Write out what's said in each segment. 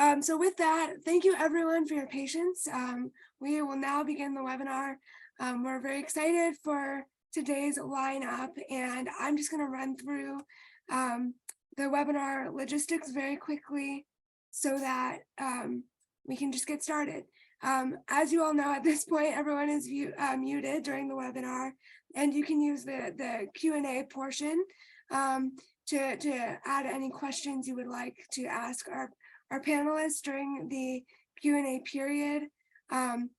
So with that, thank you everyone for your patience. We will now begin the webinar. We're very excited for today's lineup, and I'm just going to run through the webinar logistics very quickly so that we can just get started. As you all know, at this point, everyone is muted during the webinar, and you can use the Q&A portion to add any questions you would like to ask our panelists during the Q&A period.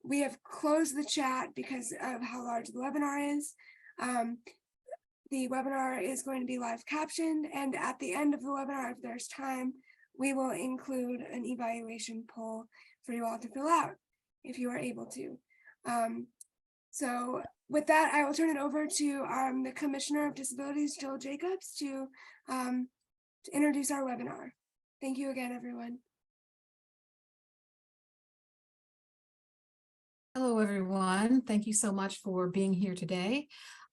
We have closed the chat because of how large the webinar is. The webinar is going to be live captioned, and at the end of the webinar, if there's time, we will include an evaluation poll for you all to fill out if you are able to. So with that, I will turn it over to the Commissioner of Disabilities, Jill Jacobs, to introduce our webinar. Thank you again, everyone. Hello, everyone. Thank you so much for being here today.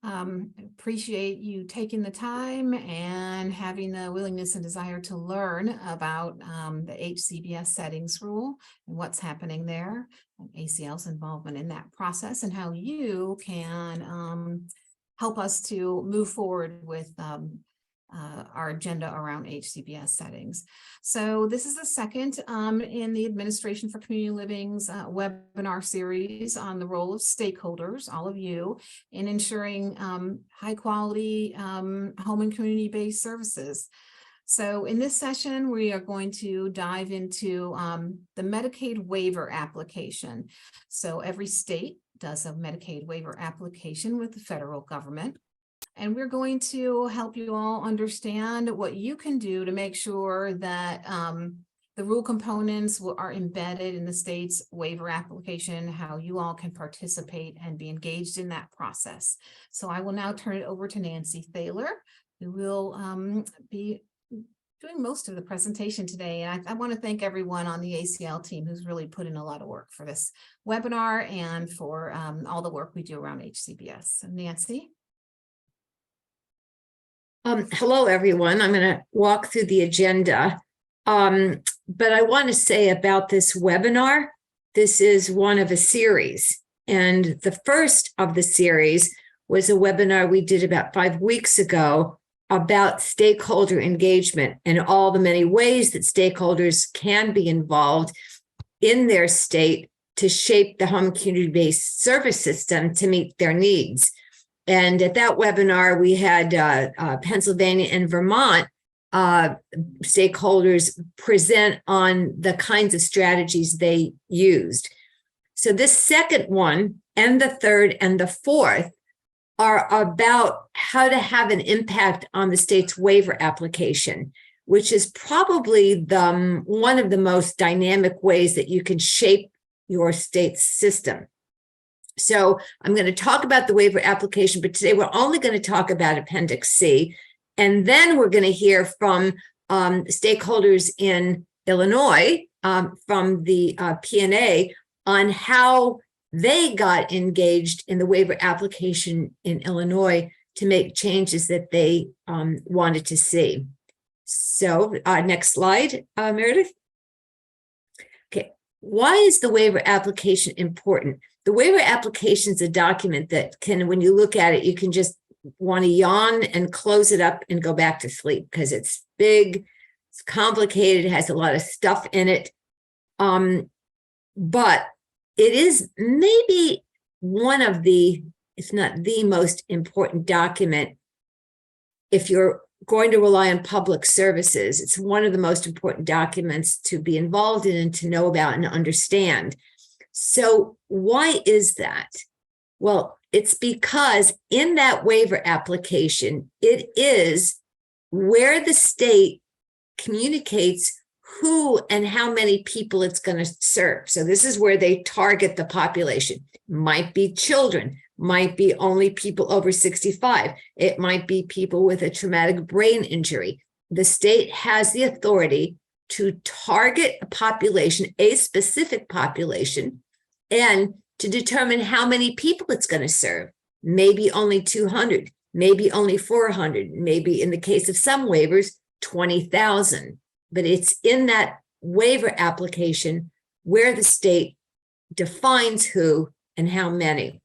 Appreciate you taking the time and having the willingness and desire to learn about the HCBS settings rule and what's happening there, and ACL's involvement in that process, and how you can help us to move forward with our agenda around HCBS settings. So this is the second in the Administration for Community Living's webinar series on the role of stakeholders, all of you, in ensuring high quality home and community-based services. So in this session, we are going to dive into the Medicaid waiver application. So every state does a Medicaid waiver application with the federal government. And we're going to help you all understand what you can do to make sure that the rule components are embedded in the state's waiver application, how you all can participate and be engaged in that process. So I will now turn it over to Nancy Thaler, who will be doing most of the presentation today. And I want to thank everyone on the ACL team who's really put in a lot of work for this webinar and for all the work we do around HCBS. So Nancy. Hello, everyone. I'm going to walk through the agenda. But I want to say about this webinar, this is one of a series. And the first of the series was a webinar we did about 5 weeks ago about stakeholder engagement and all the many ways that stakeholders can be involved in their state to shape the home community-based service system to meet their needs. And at that webinar, we had Pennsylvania and Vermont stakeholders present on the kinds of strategies they used. So this second one and the third and the fourth are about how to have an impact on the state's waiver application, which is probably one of the most dynamic ways that you can shape your state's system. So I'm going to talk about the waiver application, but today we're only going to talk about Appendix C. And then we're going to hear from stakeholders in Illinois from the PNA on how they got engaged in the waiver application in Illinois to make changes that they wanted to see. So next slide, Meredith. Okay, why is the waiver application important? The waiver application is a document that can, when you look at it, you can just want to yawn and close it up and go back to sleep because it's big, it's complicated, it has a lot of stuff in it. But it is maybe one of the, if not the most important document if you're going to rely on public services. It's one of the most important documents to be involved in and to know about and understand. So why is that? Well, it's because in that waiver application, it is where the state communicates who and how many people it's going to serve. So this is where they target the population. Might be children, might be only people over 65. It might be people with a traumatic brain injury. The state has the authority to target a population, a specific population, and to determine how many people it's going to serve. Maybe only 200, maybe only 400, maybe in the case of some waivers, 20,000. But it's in that waiver application where the state defines who and how many.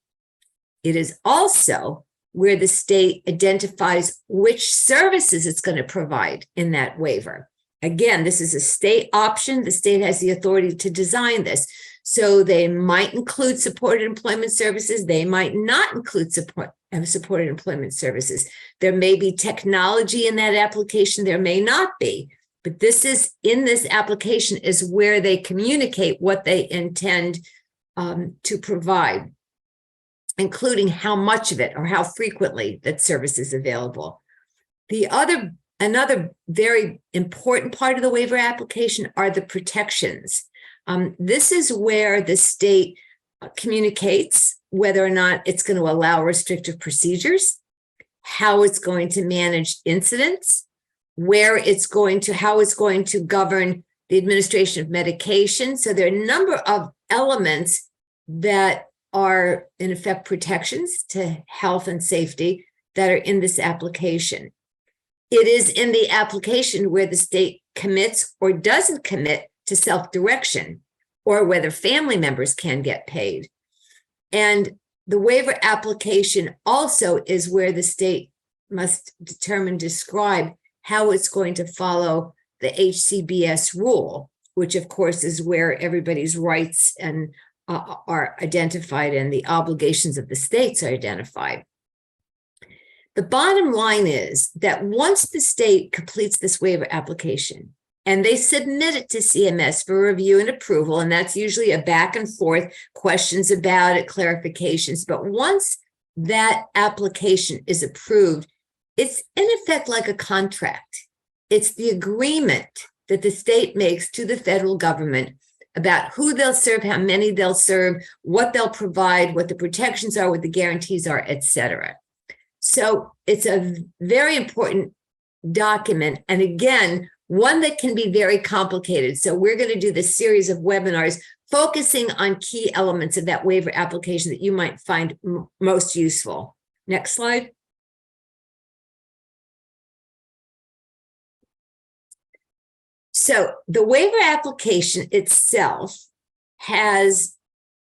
It is also where the state identifies which services it's going to provide in that waiver. Again, this is a state option. The state has the authority to design this. So they might include supported employment services. They might not include supported employment services. There may be technology in that application. There may not be. But this is, in this application, is where they communicate what they intend to provide, including how much of it or how frequently that service is available. Another very important part of the waiver application are the protections. This is where the state communicates whether or not it's going to allow restrictive procedures, how it's going to manage incidents, how it's going to govern the administration of medication. So there are a number of elements that are, in effect, protections to health and safety that are in this application. It is in the application where the state commits or doesn't commit to self-direction, or whether family members can get paid. And the waiver application also is where the state must describe how it's going to follow the HCBS rule, which of course is where everybody's rights and are identified and the obligations of the states are identified. The bottom line is that once the state completes this waiver application and they submit it to CMS for review and approval, and that's usually a back and forth, questions about it, clarifications, but once that application is approved, it's in effect like a contract. It's the agreement that the state makes to the federal government about who they'll serve, how many they'll serve, what they'll provide, what the protections are, what the guarantees are, et cetera. So it's a very important document. And again, one that can be very complicated. So we're going to do this series of webinars focusing on key elements of that waiver application that you might find most useful. Next slide. So the waiver application itself has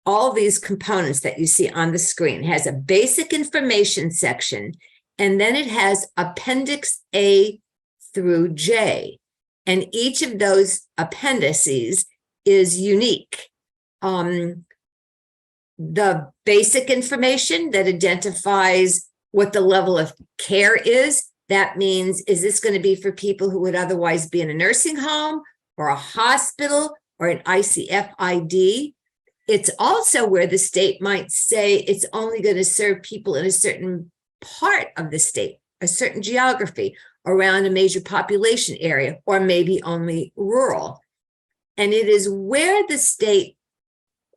all these components that you see on the screen. It has a basic information section, and then it has appendix A through J. And each of those appendices is unique. The basic information that identifies what the level of care is. That means, is this going to be for people who would otherwise be in a nursing home or a hospital or an ICFID? It's also where the state might say it's only going to serve people in a certain part of the state, a certain geography around a major population area, or maybe only rural. And it is where the state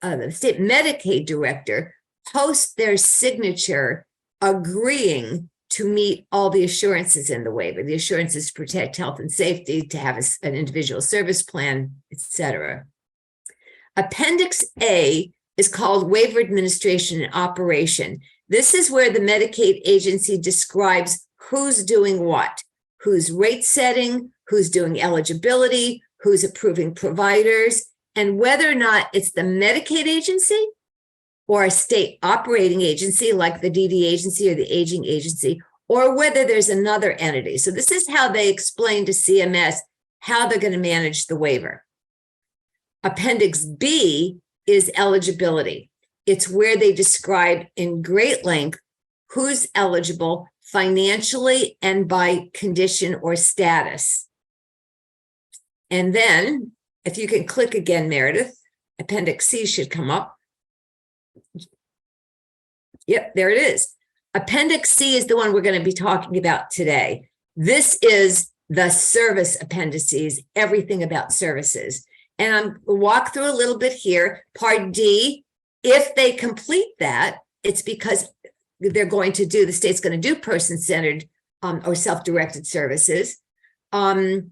Medicaid director posts their signature agreeing to meet all the assurances in the waiver, the assurances to protect health and safety, to have an individual service plan, etc. Appendix A is called Waiver Administration and Operation. This is where the Medicaid agency describes who's doing what, who's rate setting, who's doing eligibility, who's approving providers, and whether or not it's the Medicaid agency or a state operating agency like the DD agency or the aging agency, or whether there's another entity. So this is how they explain to CMS how they're going to manage the waiver. Appendix B is eligibility. It's where they describe in great length who's eligible financially and by condition or status. And then, if you can click again, Meredith, Appendix C should come up. Yep, there it is. Appendix C is the one we're going to be talking about today. This is the service appendices, everything about services. And I'm going to walk through a little bit here. Part D, if they complete that, it's because they're going to do, the state's going to do person-centered or self-directed services. I'm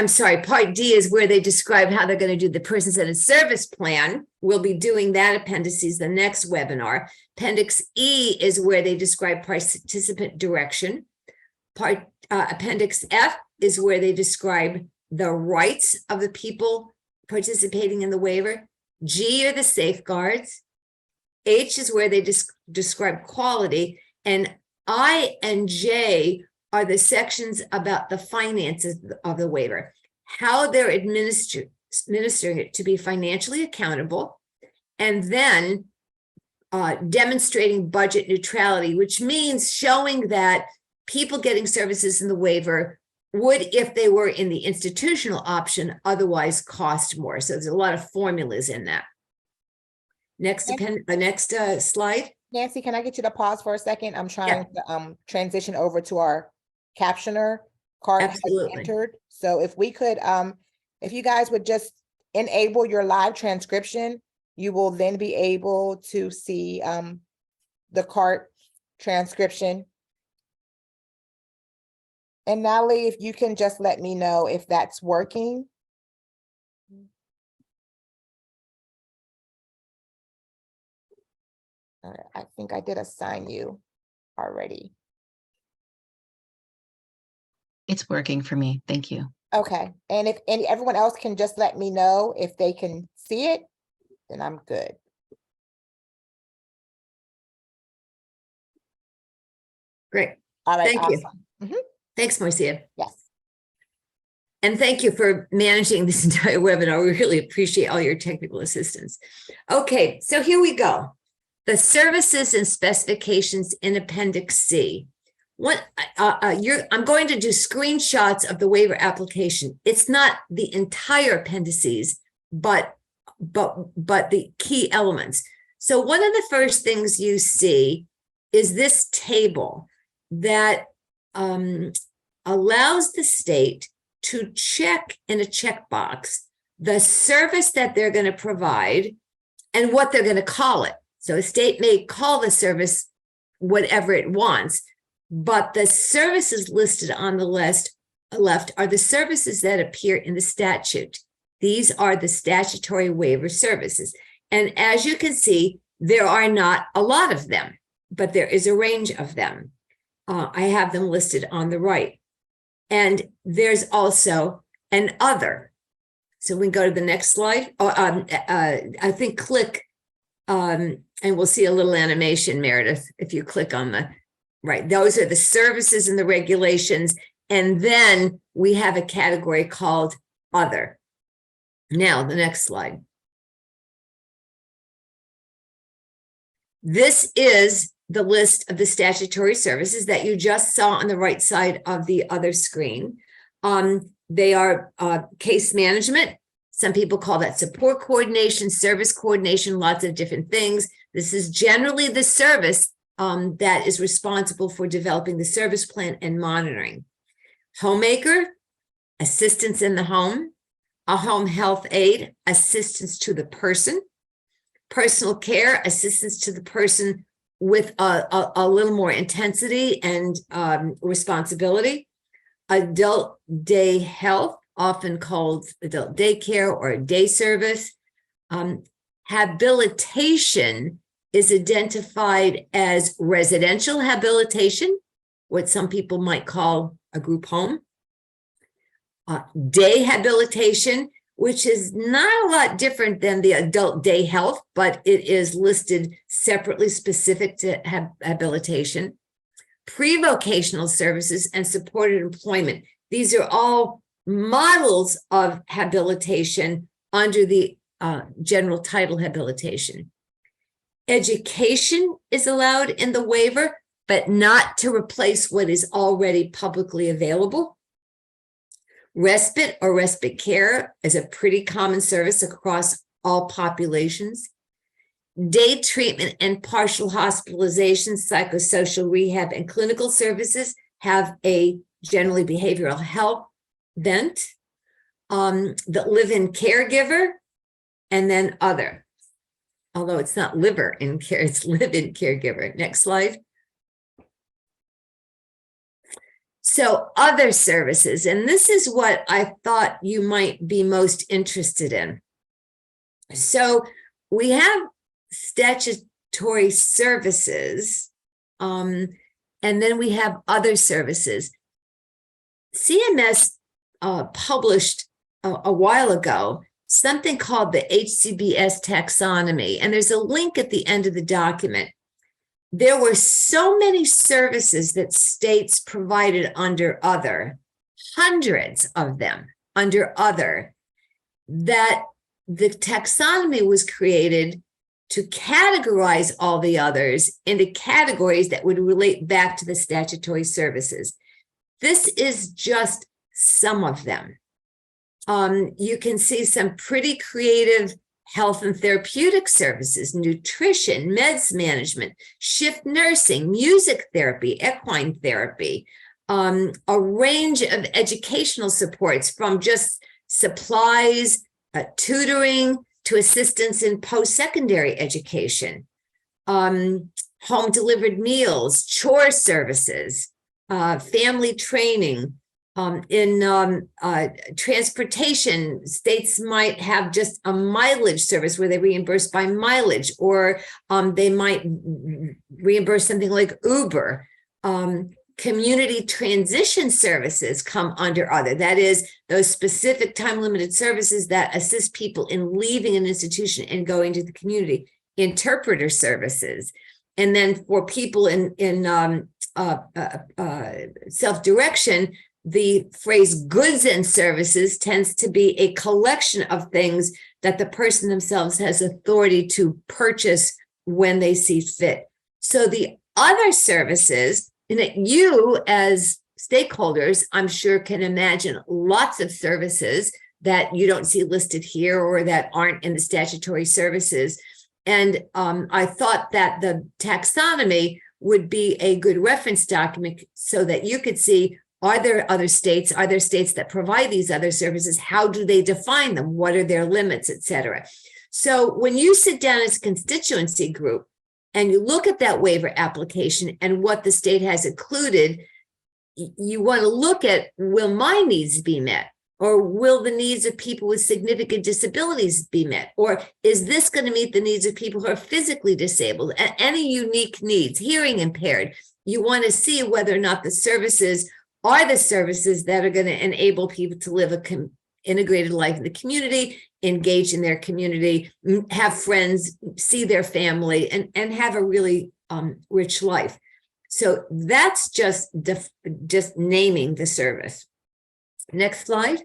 sorry, Part D is where they describe how they're going to do the person-centered service plan. We'll be doing that appendices the next webinar. Appendix E is where they describe participant direction. Appendix F is where they describe the rights of the people participating in the waiver. G are the safeguards. H is where they describe quality, and I and J are the sections about the finances of the waiver, how they're administering it to be financially accountable, and then demonstrating budget neutrality, which means showing that people getting services in the waiver would, if they were in the institutional option, otherwise cost more. So there's a lot of formulas in that. Next slide. Nancy, can I get you to pause for a second? I'm trying to transition over to our captioner card. Absolutely. Has entered. So if we could, if you guys would just enable your live transcription, you will then be able to see the card transcription. And Natalie, if you can just let me know if that's working. All right, I think I did assign you already. It's working for me. Thank you. Okay, and if everyone else can just let me know if they can see it, then I'm good. Great. All right, Thank you. awesome. Thanks, Marcia. Yes. And thank you for managing this entire webinar. We really appreciate all your technical assistance. Okay, so here we go. The services and specifications in Appendix C. I'm going to do screenshots of the waiver application. It's not the entire appendices, but the key elements. So one of the first things you see is this table that allows the state to check in a checkbox the service that they're going to provide and what they're going to call it. So a state may call the service whatever it wants, but the services listed on the left are the services that appear in the statute. These are the statutory waiver services. And as you can see, there are not a lot of them, but there is a range of them. I have them listed on the right. And there's also an other. So we can go to the next slide. I think click, and we'll see a little animation, Meredith, if you click on the right. Those are the services and the regulations. And then we have a category called other. Now, the next slide. This is the list of the statutory services that you just saw on the right side of the other screen. They are case management. Some people call that support coordination, service coordination, lots of different things. This is generally the service that is responsible for developing the service plan and monitoring. Homemaker, assistance in the home. A home health aide, assistance to the person. Personal care, assistance to the person with a little more intensity and responsibility. Adult day health, often called adult daycare or day service. Habilitation is identified as residential habilitation, what some people might call a group home. Day habilitation, which is not a lot different than the adult day health, but it is listed separately specific to habilitation. Pre-vocational services and supported employment. These are all models of habilitation under the general title habilitation. Education is allowed in the waiver, but not to replace what is already publicly available. Respite or respite care is a pretty common service across all populations. Day treatment and partial hospitalization, psychosocial rehab, and clinical services have a generally behavioral health bent. The live-in caregiver, and then other. Although it's not liver in care, it's live-in caregiver. Next slide. So other services, and this is what I thought you might be most interested in. So we have statutory services, and then we have other services. CMS published a while ago, something called the HCBS taxonomy. And there's a link at the end of the document. There were so many services that states provided under other, hundreds of them under other, that the taxonomy was created to categorize all the others into categories that would relate back to the statutory services. This is just some of them. You can see some pretty creative health and therapeutic services, nutrition, meds management, shift nursing, music therapy, equine therapy, a range of educational supports from just supplies, tutoring, to assistance in post-secondary education, home delivered meals, chore services, family training. In transportation, states might have just a mileage service where they reimburse by mileage, or they might reimburse something like Uber. Community transition services come under other. That is, those specific time-limited services that assist people in leaving an institution and going to the community. Interpreter services. And then for people in self-direction, the phrase goods and services tends to be a collection of things that the person themselves has authority to purchase when they see fit. So the other services, and that you as stakeholders, I'm sure, can imagine lots of services that you don't see listed here or that aren't in the statutory services. And I thought that the taxonomy would be a good reference document so that you could see, are there other states? Are there states that provide these other services? How do they define them? What are their limits, et cetera? So when you sit down as a constituency group and you look at that waiver application and what the state has included, you want to look at, will my needs be met? Or will the needs of people with significant disabilities be met? Or is this going to meet the needs of people who are physically disabled? Any unique needs, hearing impaired? You want to see whether or not the services are the services that are going to enable people to live an integrated life in the community, engage in their community, have friends, see their family, and have a really rich life. So that's just naming the service. Next slide.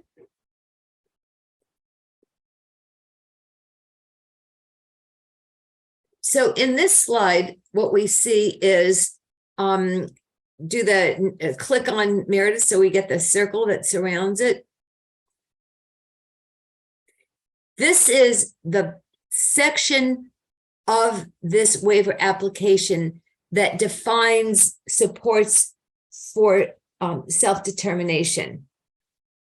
So in this slide, what we see is do the click on Meredith so we get the circle that surrounds it. This is the section of this waiver application that defines supports for self-determination.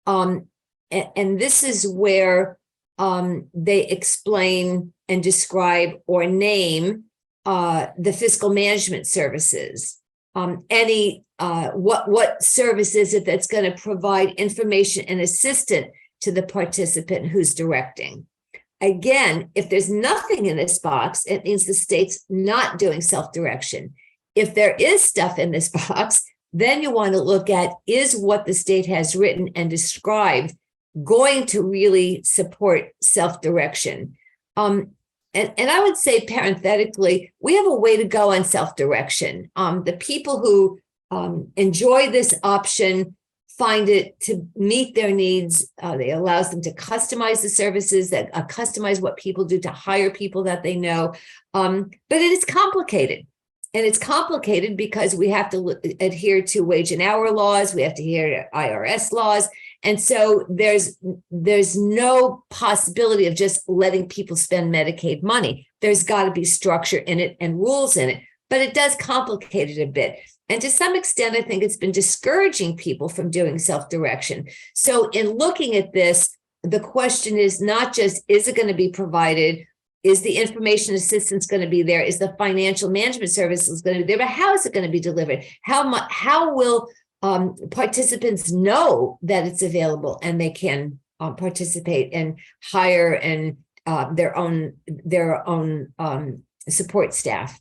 And this is where they explain and describe or name the fiscal management services. What service is it that's going to provide information and assistance to the participant who's directing? Again, if there's nothing in this box, it means the state's not doing self-direction. If there is stuff in this box, then you want to look at, is what the state has written and described going to really support self-direction? And I would say parenthetically, we have a way to go on self-direction. The people who enjoy this option find it to meet their needs. It allows them to customize the services, that customize what people do, to hire people that they know. But it is complicated. And it's complicated because we have to adhere to wage and hour laws. We have to adhere to IRS laws. And so there's no possibility of just letting people spend Medicaid money. There's got to be structure in it and rules in it, but it does complicate it a bit. And to some extent, I think it's been discouraging people from doing self-direction. So in looking at this, the question is not just, is it going to be provided? Is the information assistance going to be there? Is the financial management services going to be there? But how is it going to be delivered? How will participants know that it's available and they can participate and hire and their own support staff?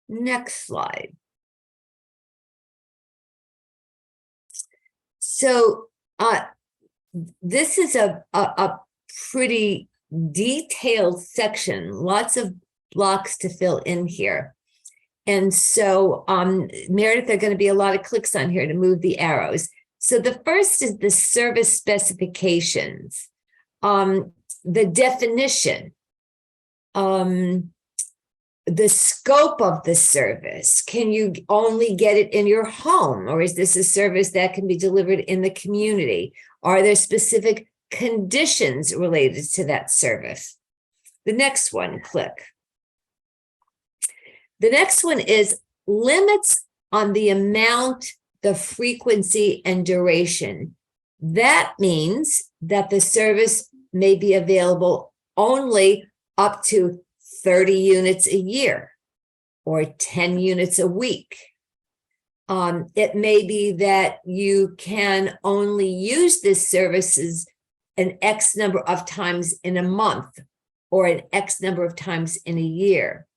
Next slide. So this is a pretty detailed section, lots of blocks to fill in here. And so, Meredith, there are going to be a lot of clicks on here to move the arrows. So the first is the service specifications, the definition, the scope of the service. Can you only get it in your home, or is this a service that can be delivered in the community? Are there specific conditions related to that service? The next one, click. The next one is limits on the amount, the frequency, and duration. That means that the service may be available only up to 30 units a year or 10 units a week. It may be that you can only use this services an X number of times in a month or an X number of times in a year.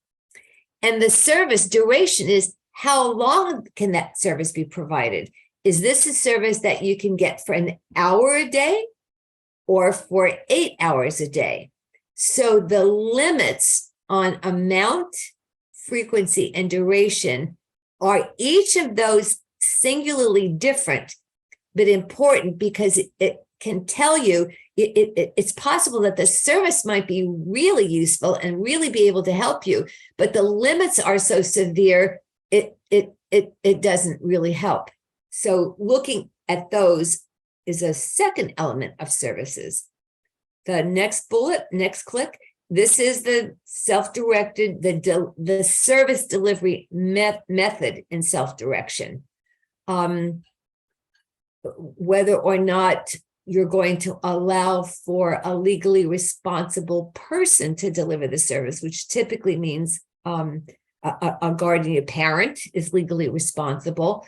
And the service duration is how long can that service be provided? Is this a service that you can get for an hour a day or for 8 hours a day? So the limits on amount, frequency, and duration are each of those singularly different, but important because it can tell you it's possible that the service might be really useful and really be able to help you, but the limits are so severe, it doesn't really help. So looking at those is a second element of services. The next bullet, next click, this is the self-directed, the service delivery method in self-direction. Whether or not you're going to allow for a legally responsible person to deliver the service, which typically means a guardian, a parent is legally responsible.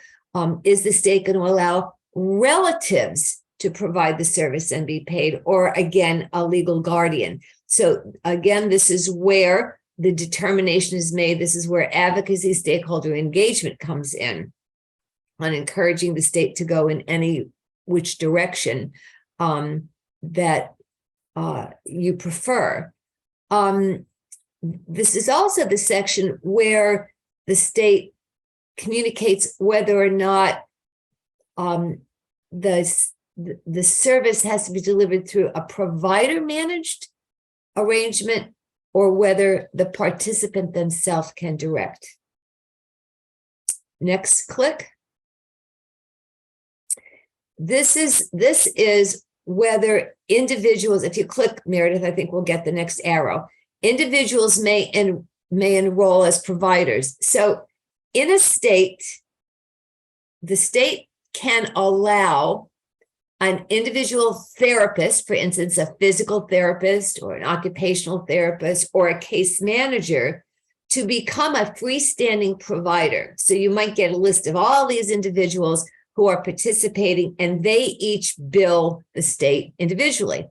Is the state going to allow relatives to provide the service and be paid, or again, a legal guardian? So again, this is where the determination is made. This is where advocacy, stakeholder engagement comes in on encouraging the state to go in any which direction that you prefer. This is also the section where the state communicates whether or not the service has to be delivered through a provider-managed arrangement or whether the participant themselves can direct. Next click. This is whether individuals, if you click, Meredith, I think we'll get the next arrow. Individuals may enroll as providers. So in a state, the state can allow an individual therapist, for instance, a physical therapist or an occupational therapist or a case manager, to become a freestanding provider. So you might get a list of all these individuals who are participating, and they each bill the state individually.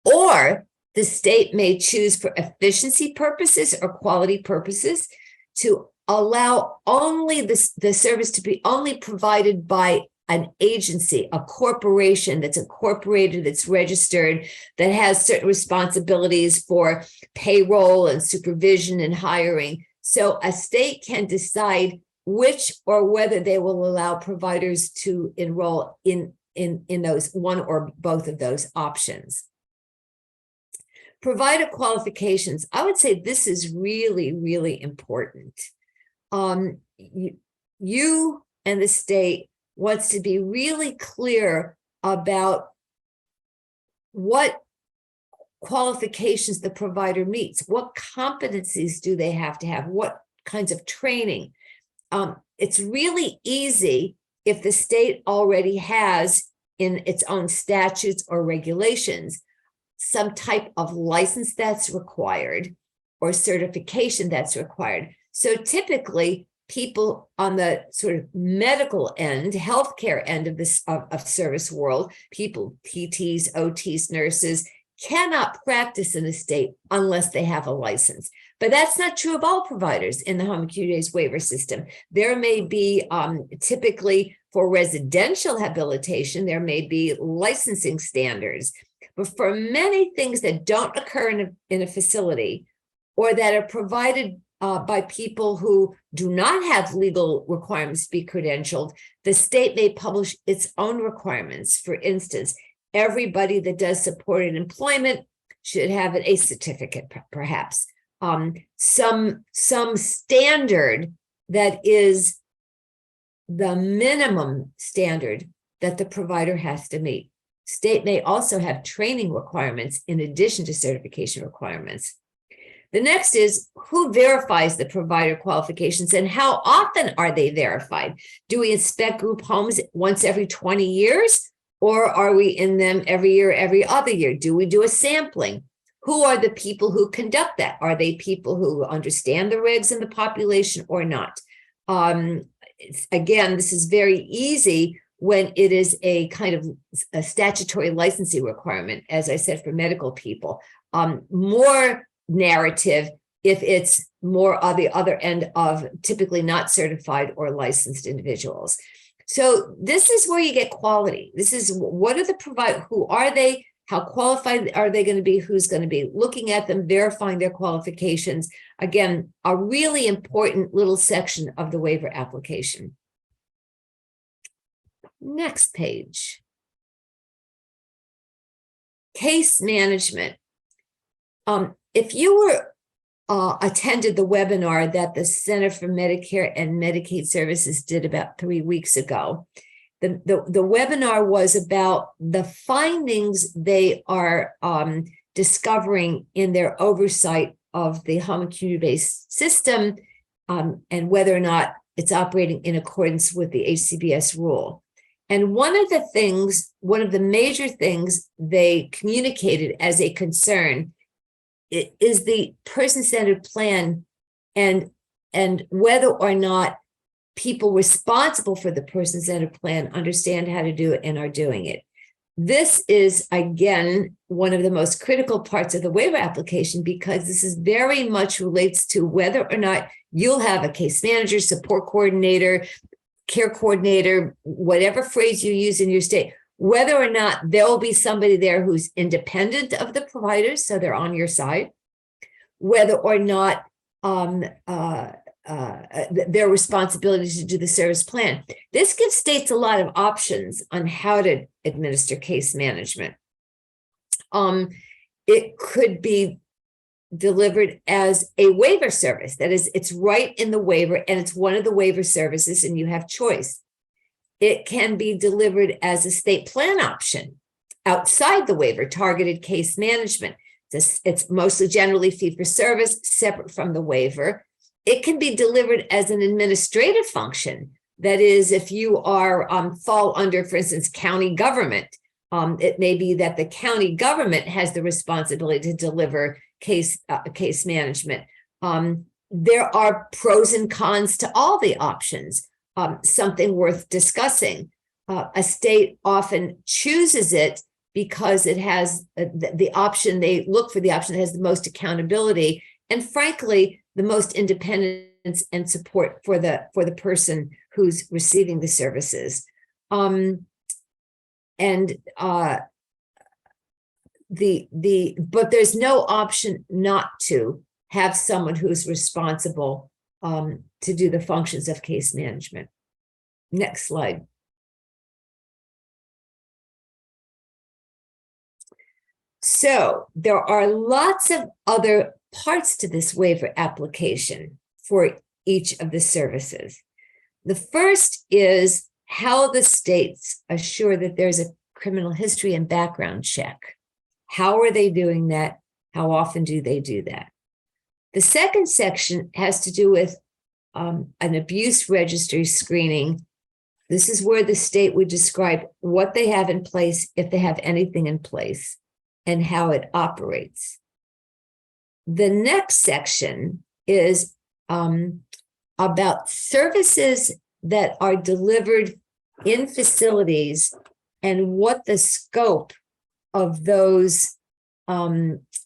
Or the state may choose, for efficiency purposes or quality purposes, to allow only the service to be only provided by an agency, a corporation that's incorporated, that's registered, that has certain responsibilities for payroll and supervision and hiring. So a state can decide which or whether they will allow providers to enroll in those one or both of those options. Provider qualifications. I would say this is really, really important. You and the state wants to be really clear about what qualifications the provider meets, what competencies do they have to have, what kinds of training. It's really easy if the state already has in its own statutes or regulations some type of license that's required or certification that's required. So typically, people on the sort of medical end, healthcare end of this of service world, people, PTs, OTs, nurses, cannot practice in the state unless they have a license. But that's not true of all providers in the home acute days waiver system. There may be typically For residential habilitation, there may be licensing standards. But for many things that don't occur in a facility or that are provided by people who do not have legal requirements to be credentialed, the state may publish its own requirements. For instance, everybody that does supported employment should have an ACE certificate, perhaps. Some standard that is the minimum standard that the provider has to meet. State may also have training requirements in addition to certification requirements. The next is who verifies the provider qualifications and how often are they verified? Do we inspect group homes once every 20 years or are we in them every year, every other year? Do we do a sampling? Who are the people who conduct that? Are they people who understand the regs in the population or not? Again, this is very easy when it is a kind of a statutory licensing requirement, as I said, for medical people. More narrative if it's more on the other end of typically not certified or licensed individuals. So this is where you get quality. This is what are the providers, who are they, how qualified are they going to be, who's going to be looking at them, verifying their qualifications. Again, a really important little section of the waiver application. Next page. Case management. If you were attended the webinar that the Center for Medicare and Medicaid Services did about 3 weeks ago, the webinar was about the findings they are discovering in their oversight of the home and community-based system and whether or not it's operating in accordance with the HCBS rule. And one of the major things they communicated as a concern is the person-centered plan and whether or not people responsible for the person-centered plan understand how to do it and are doing it. This is, again, one of the most critical parts of the waiver application because this is very much relates to whether or not you'll have a case manager, support coordinator, care coordinator, whatever phrase you use in your state, whether or not there will be somebody there who's independent of the providers, so they're on your side, whether or not their responsibility to do the service plan. This gives states a lot of options on how to administer case management. It could be delivered as a waiver service. That is, it's right in the waiver and it's one of the waiver services and you have choice. It can be delivered as a state plan option outside the waiver, targeted case management. It's mostly generally fee for service, separate from the waiver. It can be delivered as an administrative function. That is, if you are fall under, for instance, county government, it may be that the county government has the responsibility to deliver case management. There are pros and cons to all the options. Something worth discussing. A state often chooses it because it has the option, they look for the option that has the most accountability and frankly, the most independence and support for the person who's receiving the services. But there's no option not to have someone who's responsible to do the functions of case management. Next slide. So there are lots of other parts to this waiver application for each of the services. The first is how the states assure that there's a criminal history and background check. How are they doing that? How often do they do that? The second section has to do with an abuse registry screening. This is where the state would describe what they have in place, if they have anything in place, and how it operates. The next section is about services that are delivered in facilities and what the scope of those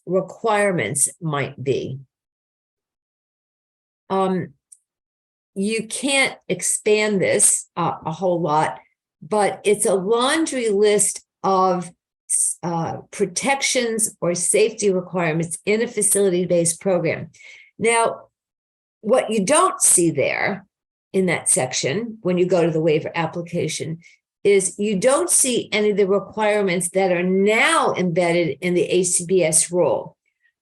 requirements might be. you can't expand this a whole lot, but it's a laundry list of protections or safety requirements in a facility-based program. Now, what you don't see there in that section when you go to the waiver application is you don't see any of the requirements that are now embedded in the HCBS rule.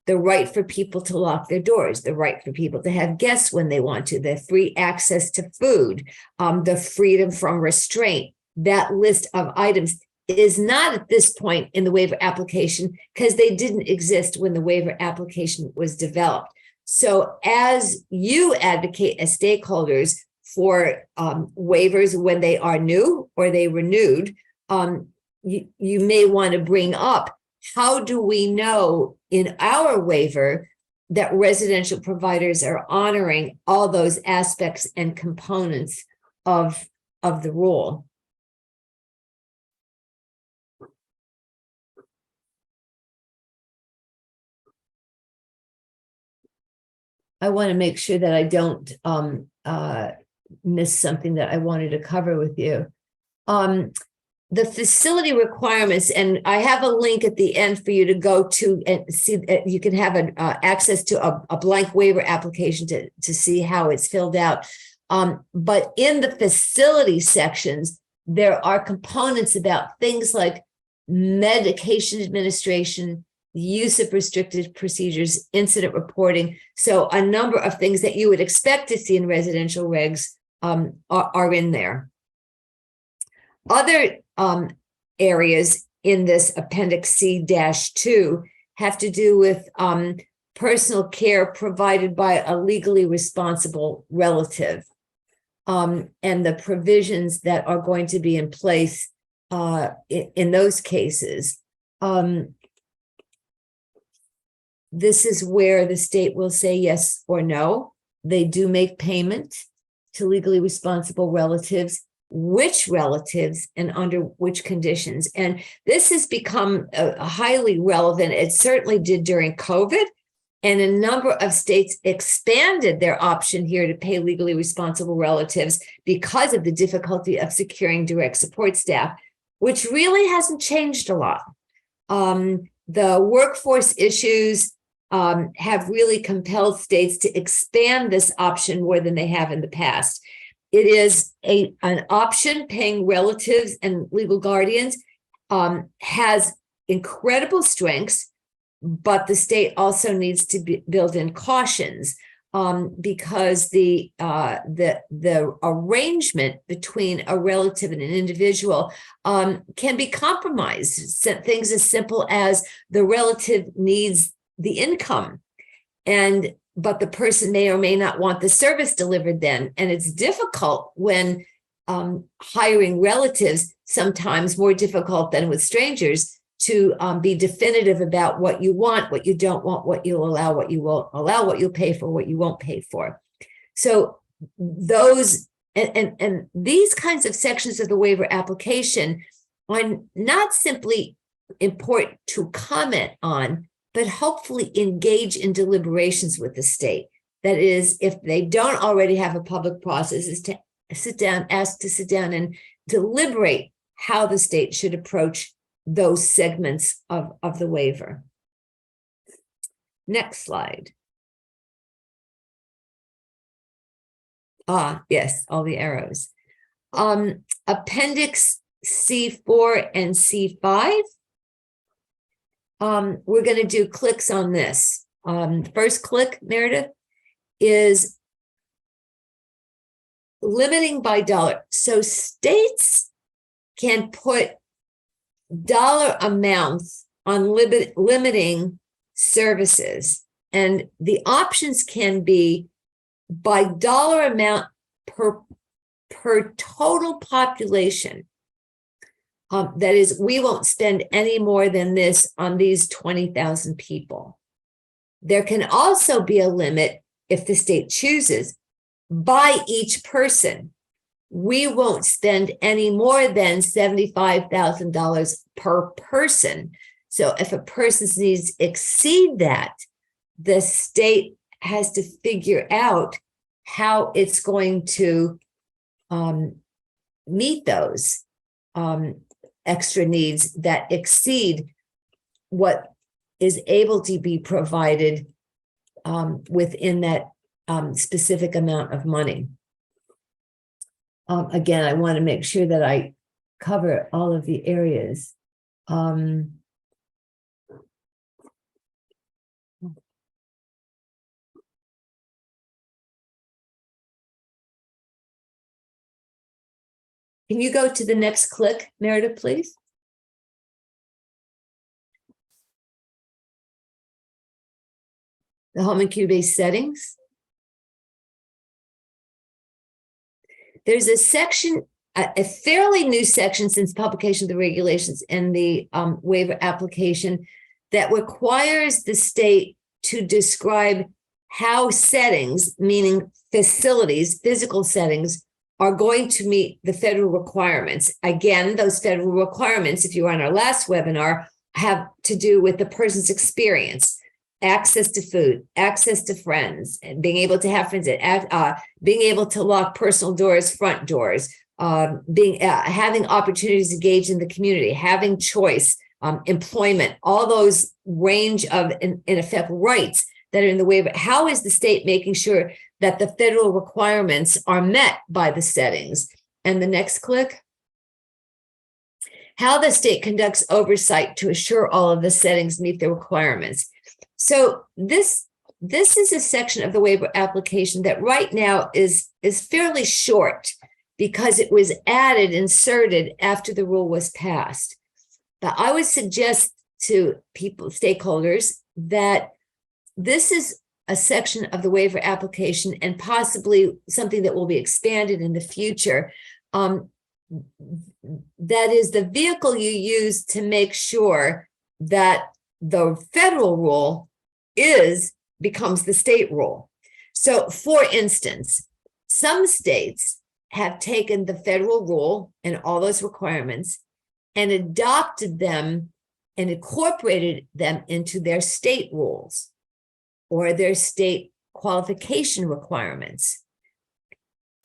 The right for people to lock their doors, the right for people to have guests when they want to, the free access to food, the freedom from restraint. That list of items is not at this point in the waiver application because they didn't exist when the waiver application was developed. So as you advocate as stakeholders for waivers when they are new or they renewed, you may want to bring up, how do we know in our waiver that residential providers are honoring all those aspects and components of the rule? I want to make sure that I don't miss something that I wanted to cover with you. The facility requirements, and I have a link at the end for you to go to and see. You can have an access to a blank waiver application to see how it's filled out. But in the facility sections, there are components about things like medication administration, use of restricted procedures, incident reporting. So a number of things that you would expect to see in residential regs are in there. Other areas in this Appendix C-2 have to do with personal care provided by a legally responsible relative, and the provisions that are going to be in place in those cases. This is where the state will say yes or no. They do make payment to legally responsible relatives, which relatives and under which conditions. And this has become highly relevant. It certainly did during COVID. And a number of states expanded their option here to pay legally responsible relatives because of the difficulty of securing direct support staff, which really hasn't changed a lot. The workforce issues have really compelled states to expand this option more than they have in the past. It is an option. Paying relatives and legal guardians has incredible strengths, but the state also needs to build in cautions because the arrangement between a relative and an individual can be compromised. Things as simple as the relative needs the income, but the person may or may not want the service delivered then. And it's difficult when hiring relatives, sometimes more difficult than with strangers, to be definitive about what you want, what you don't want, what you'll allow, what you won't allow, what you'll pay for, what you won't pay for. So those and these kinds of sections of the waiver application are not simply important to comment on, but hopefully engage in deliberations with the state. That is, if they don't already have a public process, is to ask to sit down and deliberate how the state should approach those segments of the waiver. Next slide. Yes, all the arrows. Appendix C4 and C5. We're going to do clicks on this. First click, Meredith, is limiting by dollar. So states can put dollar amounts on limiting services, and the options can be by dollar amount per total population. That is, we won't spend any more than this on these 20,000 people. There can also be a limit, if the state chooses, by each person. We won't spend any more than $75,000 per person. So if a person's needs exceed that, the state has to figure out how it's going to meet those extra needs that exceed what is able to be provided within that specific amount of money. Again, I want to make sure that I cover all of the areas. Can you go to the next click, Meredith, please? The home and community-based settings. There's a section, a fairly new section since publication of the regulations and the waiver application that requires the state to describe how settings, meaning facilities, physical settings, are going to meet the federal requirements. Again, those federal requirements, if you were on our last webinar, have to do with the person's experience, access to food, access to friends, and being able to have friends, being able to lock personal doors, front doors, having opportunities to engage in the community, having choice, employment, all those range of, in effect, rights that are in the waiver. How is the state making sure that the federal requirements are met by the settings? And the next click. How the state conducts oversight to assure all of the settings meet the requirements. So this is a section of the waiver application that right now is fairly short because it was inserted after the rule was passed. But I would suggest to people, stakeholders, that this is a section of the waiver application and possibly something that will be expanded in the future. That is the vehicle you use to make sure that the federal rule becomes the state rule. So, for instance, some states have taken the federal rule and all those requirements and adopted them and incorporated them into their state rules or their state qualification requirements.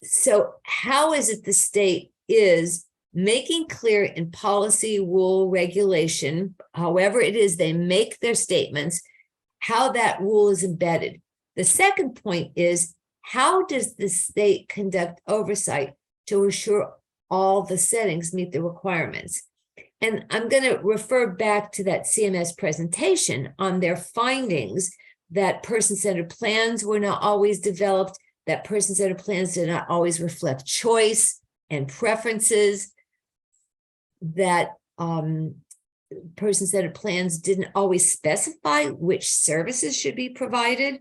So how is it the state is making clear in policy, rule, regulation, however it is they make their statements, how that rule is embedded? The second point is, how does the state conduct oversight to ensure all the settings meet the requirements? And I'm going to refer back to that CMS presentation on their findings that person-centered plans were not always developed, that person-centered plans did not always reflect choice and preferences, that person-centered plans didn't always specify which services should be provided,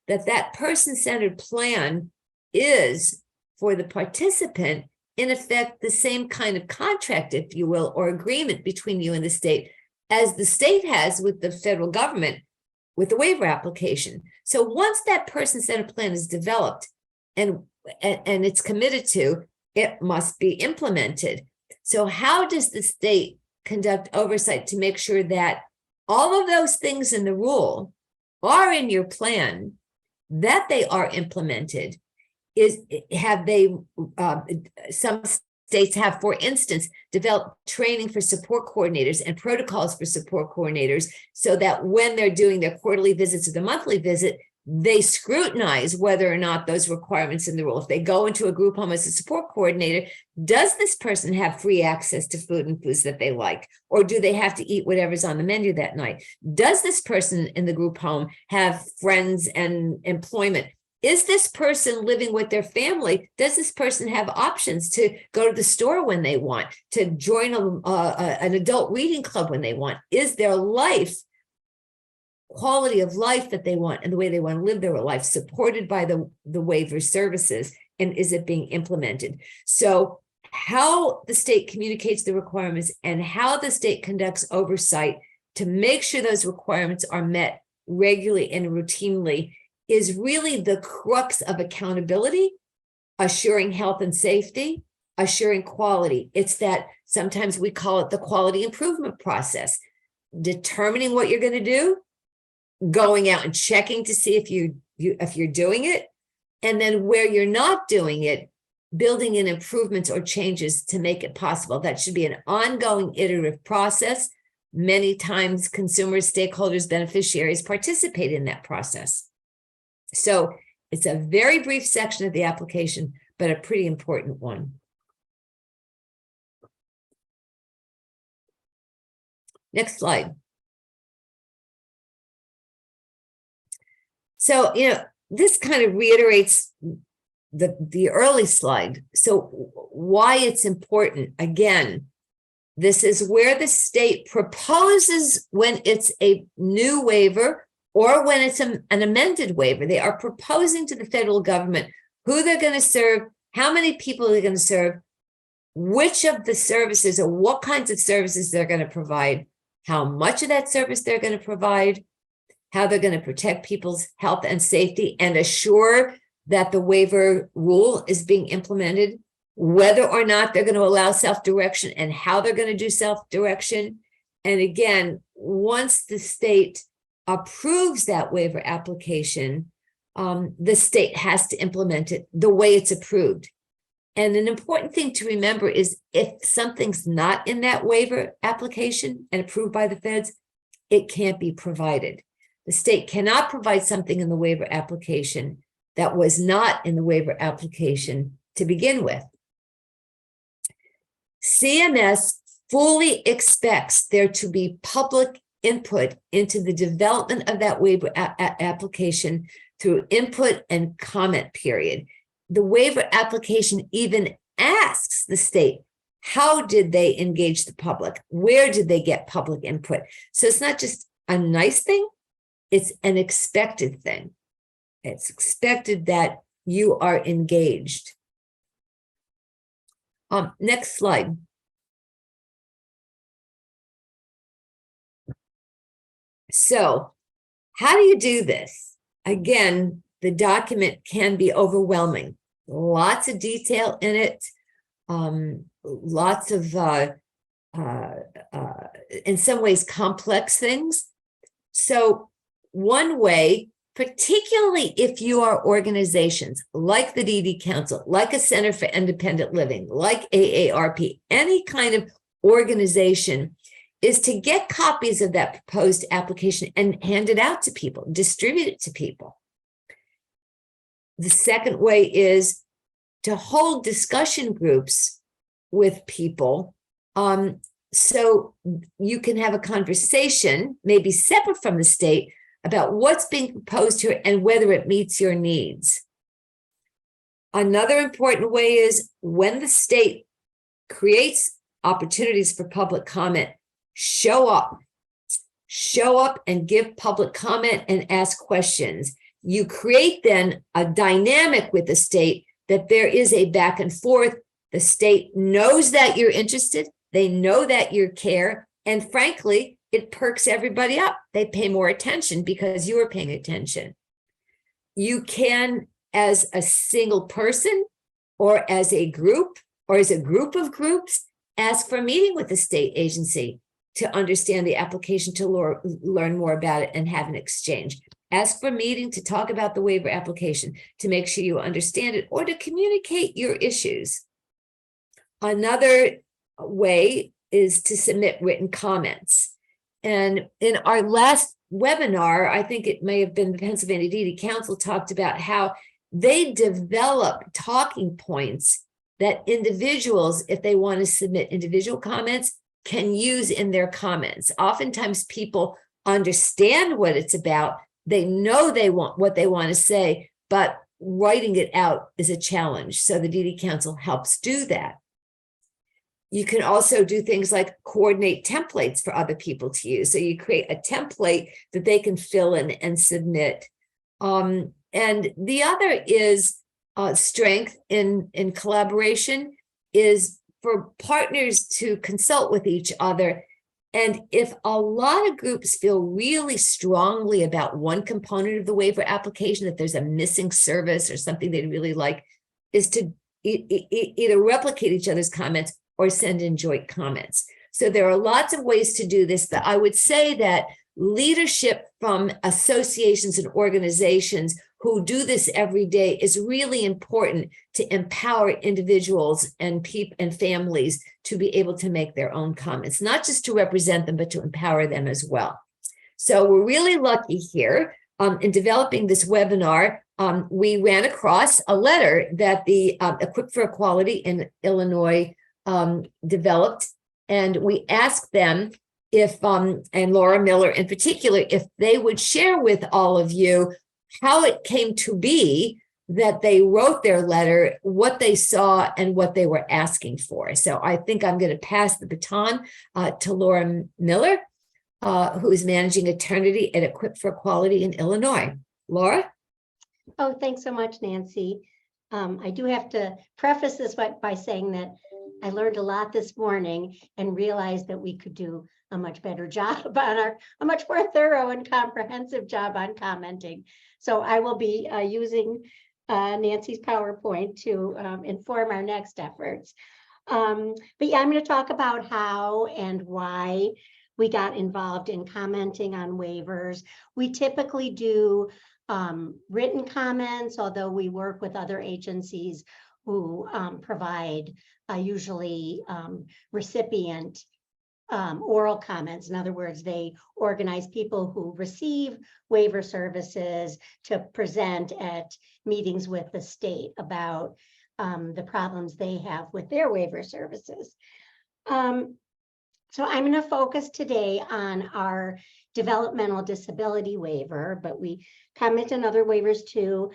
that person-centered plan is, for the participant, in effect, the same kind of contract, if you will, or agreement between you and the state, as the state has with the federal government with the waiver application. So once that person-centered plan is developed and it's committed to, it must be implemented. So how does the state conduct oversight to make sure that all of those things in the rule are in your plan, that they are implemented? Some states have, for instance, developed training for support coordinators and protocols for support coordinators so that when they're doing their quarterly visits or the monthly visit, they scrutinize whether or not those requirements in the rule. If they go into a group home as a support coordinator, does this person have free access to food and foods that they like? Or do they have to eat whatever's on the menu that night? Does this person in the group home have friends and employment? Is this person living with their family? Does this person have options to go to the store when they want, to join an adult reading club when they want? Is their life, quality of life that they want and the way they want to live their life supported by the waiver services? And is it being implemented? So how the state communicates the requirements and how the state conducts oversight to make sure those requirements are met regularly and routinely is really the crux of accountability, assuring health and safety, assuring quality. It's that sometimes we call it the quality improvement process, determining what you're going to do, going out and checking to see if you're doing it, And then where you're not doing it, building in improvements or changes to make it possible. That should be an ongoing iterative process. Many times consumers, stakeholders, beneficiaries participate in that process. So it's a very brief section of the application, but a pretty important one. Next slide. So, this kind of reiterates the early slide. So why it's important. Again, this is where the state proposes when it's a new waiver or when it's an amended waiver. They are proposing to the federal government who they're going to serve, how many people they're going to serve, which of the services or what kinds of services they're going to provide, how much of that service they're going to provide, how they're going to protect people's health and safety and assure that the waiver rule is being implemented, whether or not they're going to allow self-direction and how they're going to do self-direction. And again, once the state approves that waiver application, the state has to implement it the way it's approved. And an important thing to remember is if something's not in that waiver application and approved by the feds, it can't be provided. The state cannot provide something in the waiver application that was not in the waiver application to begin with. CMS fully expects there to be public input into the development of that waiver application through input and comment period. The waiver application even asks the state, how did they engage the public? Where did they get public input? So it's not just a nice thing, it's an expected thing. It's expected that you are engaged. Next slide. So how do you do this? Again, the document can be overwhelming. Lots of detail in it. Lots of, in some ways, complex things. So one way, particularly if you are organizations like the DD Council, like a Center for Independent Living, like AARP, any kind of organization, is to get copies of that proposed application and hand it out to people, distribute it to people. The second way is to hold discussion groups with people so you can have a conversation, maybe separate from the state, about what's being proposed here and whether it meets your needs. Another important way is when the state creates opportunities for public comment, show up and give public comment and ask questions. You create then a dynamic with the state that there is a back and forth. The state knows that you're interested. They know that you care. And frankly, it perks everybody up. They pay more attention because you are paying attention. You can, as a single person or as a group or as a group of groups, ask for a meeting with the state agency to understand the application, to learn more about it and have an exchange. Ask for a meeting to talk about the waiver application, to make sure you understand it or to communicate your issues. Another way is to submit written comments. And in our last webinar, I think it may have been the Pennsylvania DD Council talked about how they develop talking points that individuals, if they want to submit individual comments, can use in their comments. Oftentimes people understand what it's about. They know they want what they want to say, but writing it out is a challenge. So the DD Council helps do that. You can also do things like coordinate templates for other people to use. So you create a template that they can fill in and submit. And the other is strength in collaboration is for partners to consult with each other. And if a lot of groups feel really strongly about one component of the waiver application, that there's a missing service or something they'd really like, is to either replicate each other's comments or send in joint comments. So there are lots of ways to do this, but I would say that leadership from associations and organizations who do this every day is really important to empower individuals and people and families to be able to make their own comments, not just to represent them, but to empower them as well. So we're really lucky here in developing this webinar. We ran across a letter that the Equip for Equality in Illinois developed, and we asked them if, and Laura Miller in particular, if they would share with all of you how it came to be that they wrote their letter, what they saw, and what they were asking for. So I think I'm going to pass the baton to Laura Miller, who is managing attorney at Equip for Equality in Illinois. Laura? Oh, thanks so much, Nancy. I do have to preface this by saying that I learned a lot this morning and realized that we could do a much better job on a much more thorough and comprehensive job on commenting. So I will be using Nancy's PowerPoint to inform our next efforts. But yeah, I'm going to talk about how and why we got involved in commenting on waivers. We typically do written comments, although we work with other agencies who provide usually recipient oral comments. In other words, they organize people who receive waiver services to present at meetings with the state about the problems they have with their waiver services. So I'm going to focus today on our developmental disability waiver, but we comment on other waivers too.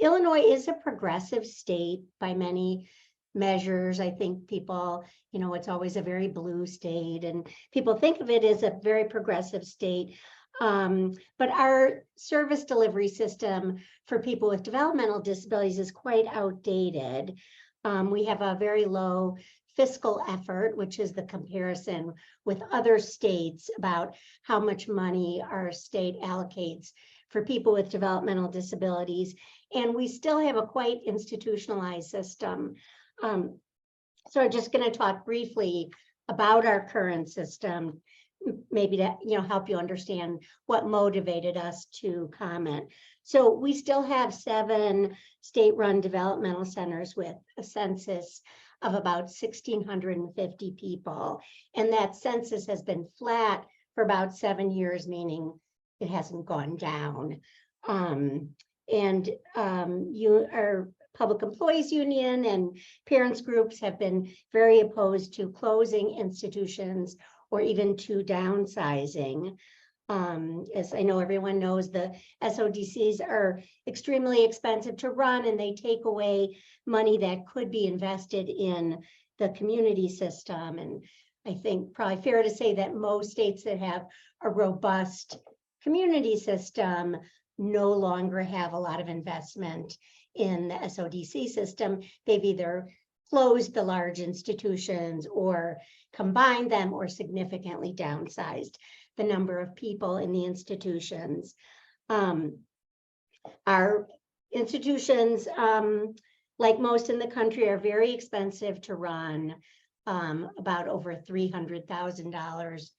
Illinois is a progressive state by many measures. I think people, it's always a very blue state, and people think of it as a very progressive state. But our service delivery system for people with developmental disabilities is quite outdated. We have a very low fiscal effort, which is the comparison with other states about how much money our state allocates for people with developmental disabilities. And we still have a quite institutionalized system. So I'm just going to talk briefly about our current system, maybe to help you understand what motivated us to comment. So we still have 7 state-run developmental centers with a census of about 1,650 people. And that census has been flat for about 7 years, meaning it hasn't gone down. Our Public Employees Union and parents groups have been very opposed to closing institutions or even to downsizing. As I know everyone knows, the SODCs are extremely expensive to run, and they take away money that could be invested in the community system. And I think probably fair to say that most states that have a robust community system no longer have a lot of investment in the SODC system. They've either closed the large institutions or combined them or significantly downsized the number of people in the institutions. Our institutions, like most in the country, are very expensive to run, about over $300,000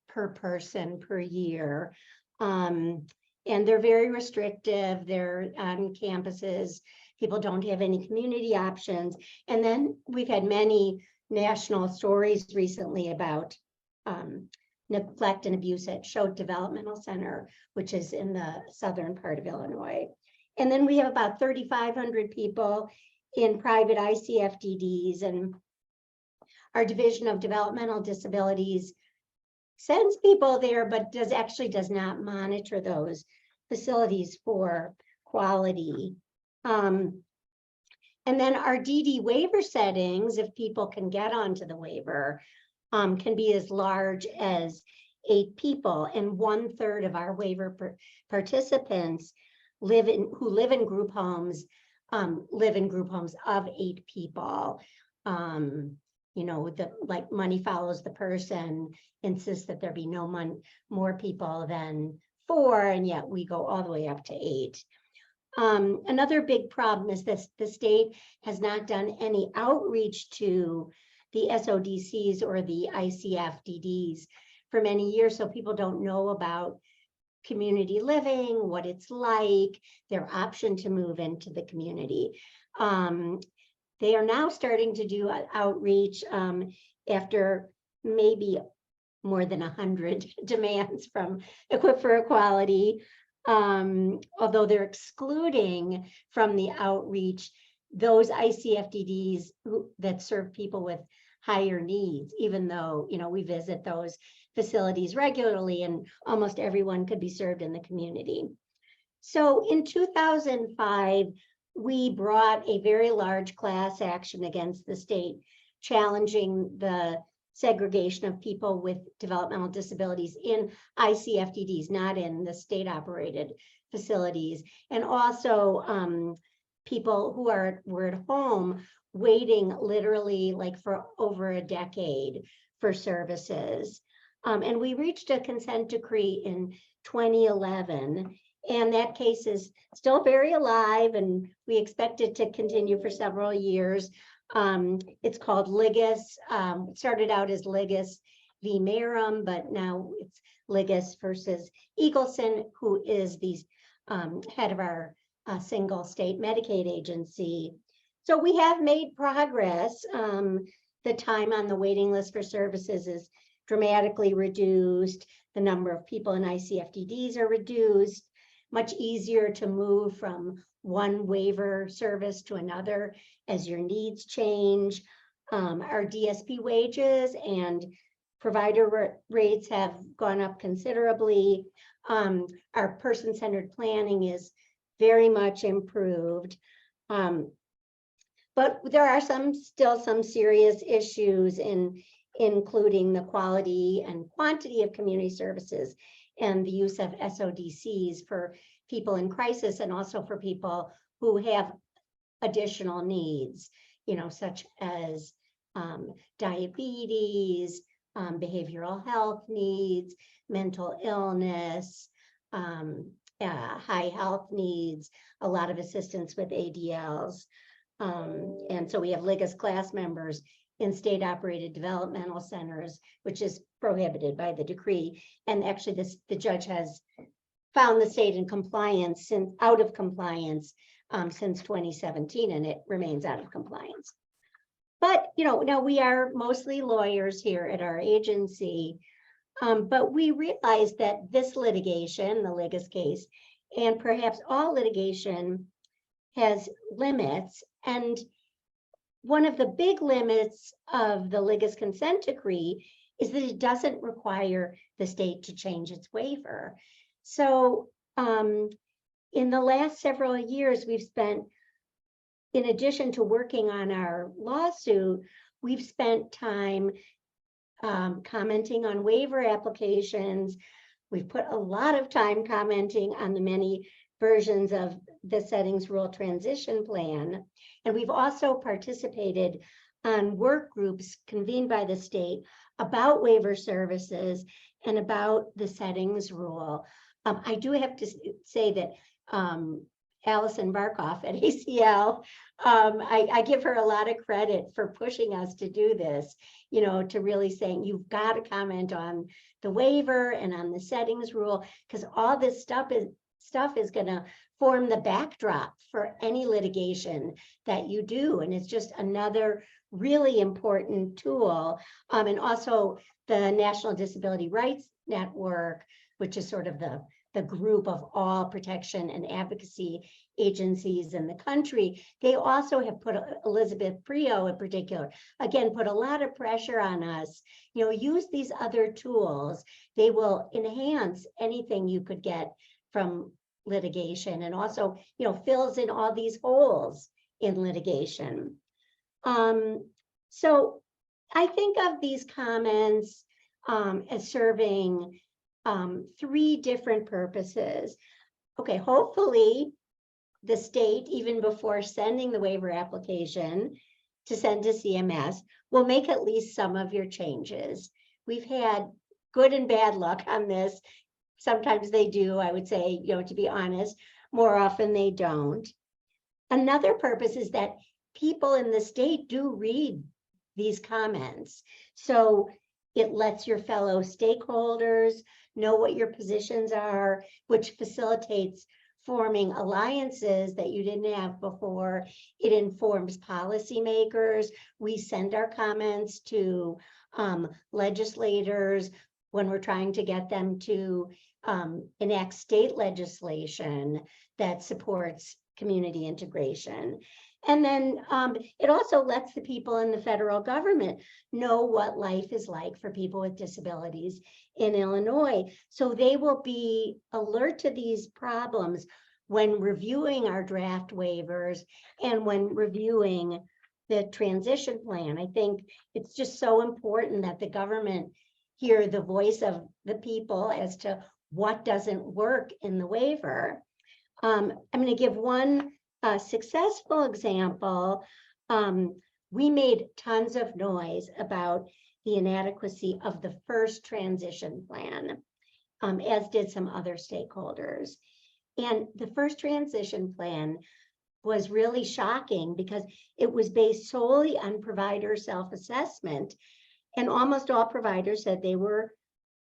per person per year. And they're very restrictive. They're on campuses. People don't have any community options. And then we've had many national stories recently about neglect and abuse at Choate Developmental Center, which is in the southern part of Illinois. And then we have about 3,500 people in private ICFDDs, and our Division of Developmental Disabilities sends people there, but does not monitor those facilities for quality. And then our DD waiver settings, if people can get onto the waiver, can be as large as 8 people, and 1/3 of our waiver participants who live in group homes of 8 people. Like Money Follows the Person insists that there be no more people than 4, and yet we go all the way up to 8. Another big problem is this: the state has not done any outreach to the SODCs or the ICFDDs for many years, so people don't know about community living, what it's like, their option to move into the community. They are now starting to do outreach after maybe more than 100 demands from Equip for Equality, although they're excluding from the outreach those ICFDDs that serve people with higher needs, even though, you know, we visit those facilities regularly and almost everyone could be served in the community. So in 2005, we brought a very large class action against the state, challenging the segregation of people with developmental disabilities in ICFDDs, not in the state-operated facilities, and also people who were at home waiting literally like for over a decade for services. And we reached a consent decree in 2011, and that case is still very alive, and we expect it to continue for several years. It's called Liggis. It started out as Liggis v. Merrim, but now it's Liggis versus Eagleson, who is the head of our single state Medicaid agency. So we have made progress. The time on the waiting list for services is dramatically reduced. The number of people in ICFDDs are reduced. Much easier to move from one waiver service to another as your needs change. Our DSP wages and provider rates have gone up considerably. Our person-centered planning is very much improved. But there are still some serious issues including the quality and quantity of community services and the use of SODCs for people in crisis and also for people who have additional needs, you know, such as diabetes, behavioral health needs, mental illness, high health needs, a lot of assistance with ADLs. And so we have Liggis class members in state-operated developmental centers, which is prohibited by the decree. And actually, the judge has found the state in compliance, out of compliance since 2017, and it remains out of compliance. But you know, now we are mostly lawyers here at our agency, but we realize that this litigation, the Liggis case, and perhaps all litigation has limits. And one of the big limits of the Liggis consent decree is that it doesn't require the state to change its waiver. So in the last several years, we've spent, in addition to working on our lawsuit, we've spent time commenting on waiver applications. We've put a lot of time commenting on the many versions of the settings rule transition plan. And we've also participated on work groups convened by the state about waiver services and about the settings rule. I do have to say that Allison Barkoff at ACL, I give her a lot of credit for pushing us to do this, you know, to really saying you've got to comment on the waiver and on the settings rule, because all this stuff is going to form the backdrop for any litigation that you do. And it's just another really important tool. And also the National Disability Rights Network, which is sort of the group of all protection and advocacy agencies in the country, they also have put, Elizabeth Prio in particular, again, put a lot of pressure on us, you know, use these other tools. They will enhance anything you could get from litigation, and also, you know, fills in all these holes in litigation. So I think of these comments as serving three different purposes. Okay, hopefully the state, even before sending the waiver application to send to CMS, will make at least some of your changes. We've had good and bad luck on this. Sometimes they do, I would say, you know, to be honest, more often they don't. Another purpose is that people in the state do read these comments. So It lets your fellow stakeholders know what your positions are, which facilitates forming alliances that you didn't have before. It informs policymakers. We send our comments to legislators when we're trying to get them to enact state legislation that supports community integration. And then it also lets the people in the federal government know what life is like for people with disabilities in Illinois. So they will be alert to these problems when reviewing our draft waivers and when reviewing the transition plan. I think it's just so important that the government hear the voice of the people as to what doesn't work in the waiver. I'm going to give one successful example. We made tons of noise about the inadequacy of the first transition plan, as did some other stakeholders. And the first transition plan was really shocking because it was based solely on provider self-assessment. And almost all providers said they were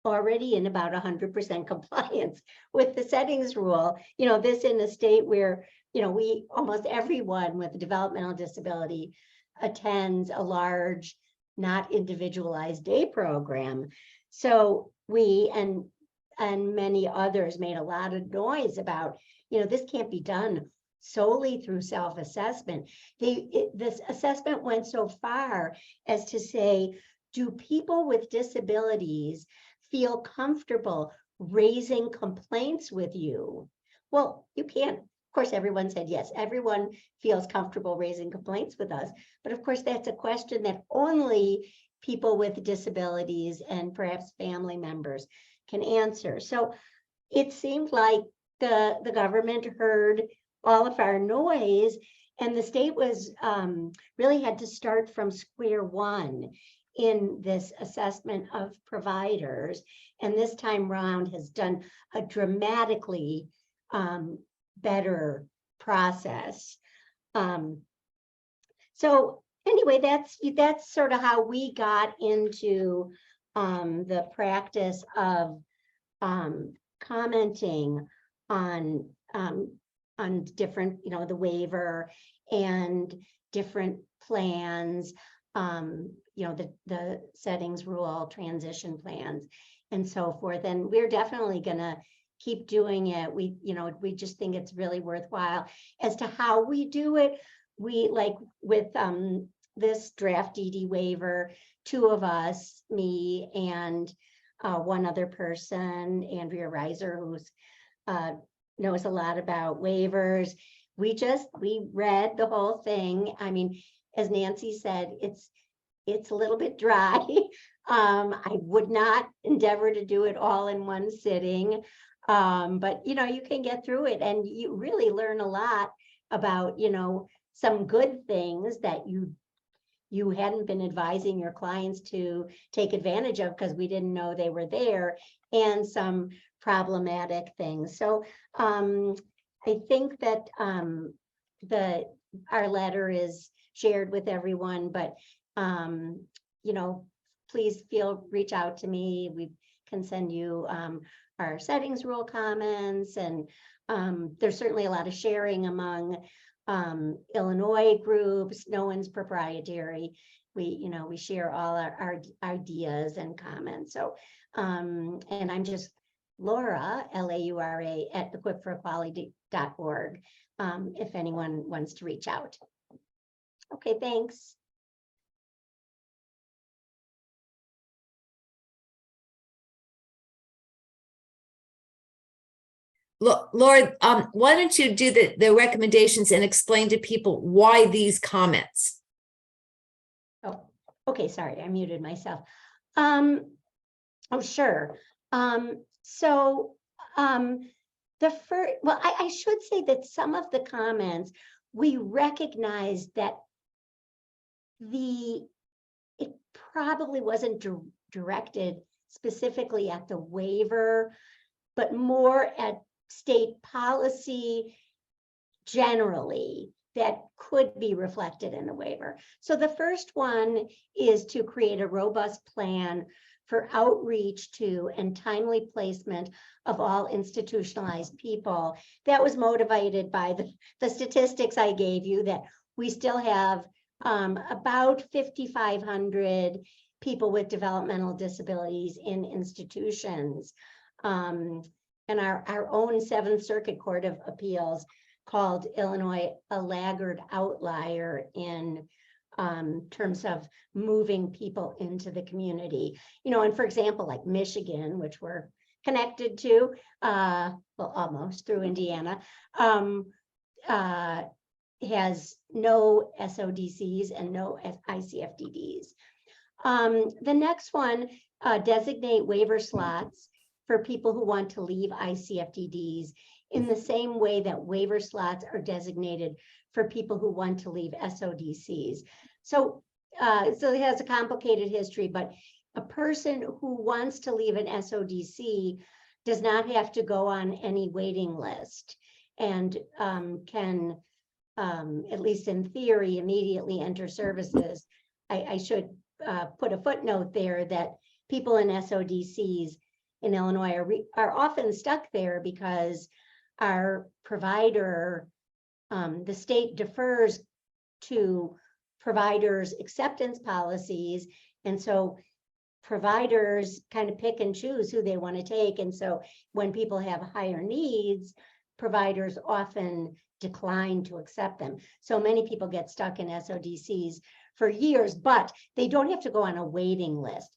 already in about 100% compliance with the settings rule. You know, this in a state where, you know, almost everyone with a developmental disability attends a large, not individualized day program. So we and many others made a lot of noise about, you know, this can't be done solely through self-assessment. This assessment went so far as to say, do people with disabilities feel comfortable raising complaints with you? Well, you can't. Of course, everyone said yes. Everyone feels comfortable raising complaints with us. But of course, that's a question that only people with disabilities and perhaps family members can answer. So it seemed like the government heard all of our noise, and the state was really had to start from square one in this assessment of providers, and this time round has done a dramatically better process. So anyway, that's sort of how we got into the practice of commenting on different, you know, the waiver and different plans, you know, the settings rule, transition plans, and so forth. And we're definitely gonna keep doing it. We just think it's really worthwhile. As to how we do it, we like with this draft DD waiver, two of us, me and one other person, Andrea Reiser, who's knows a lot about waivers. We read the whole thing. I mean, as Nancy said, it's a little bit dry. I would not endeavor to do it all in one sitting, but you know, you can get through it, and you really learn a lot about, you know, some good things that you hadn't been advising your clients to take advantage of because we didn't know they were there, and some problematic things. So I think that our letter is shared with everyone, but you know, please reach out to me. We can send you our settings rule comments, and there's certainly a lot of sharing among Illinois groups. No one's proprietary. We share all our ideas and comments. So and I'm just Laura, Laura, at equipforequality.org, if anyone wants to reach out. Okay, thanks. Laura, why don't you do the recommendations and explain to people why these comments? Oh, okay, sorry, I muted myself. Oh, sure. So the first, well, I should say that some of the comments, we recognize that it probably wasn't directed specifically at the waiver, but more at state policy generally that could be reflected in the waiver. So the first one is to create a robust plan for outreach to and timely placement of all institutionalized people. That was motivated by the statistics I gave you, that we still have about 5,500 people with developmental disabilities in institutions. And our own Seventh Circuit Court of Appeals called Illinois a laggard outlier in terms of moving people into the community. You know, and for example, like Michigan, which we're connected to, well, almost through Indiana, has no SODCs and no ICFDDs. The next one, designate waiver slots for people who want to leave ICFDDs in the same way that waiver slots are designated for people who want to leave SODCs. So it has a complicated history, but a person who wants to leave an SODC does not have to go on any waiting list and can, at least in theory, immediately enter services. I should put a footnote there that people in SODCs in Illinois are often stuck there because our provider, the state defers to providers' acceptance policies. And so providers kind of pick and choose who they want to take. And so when people have higher needs, providers often decline to accept them. So many people get stuck in SODCs for years, but they don't have to go on a waiting list.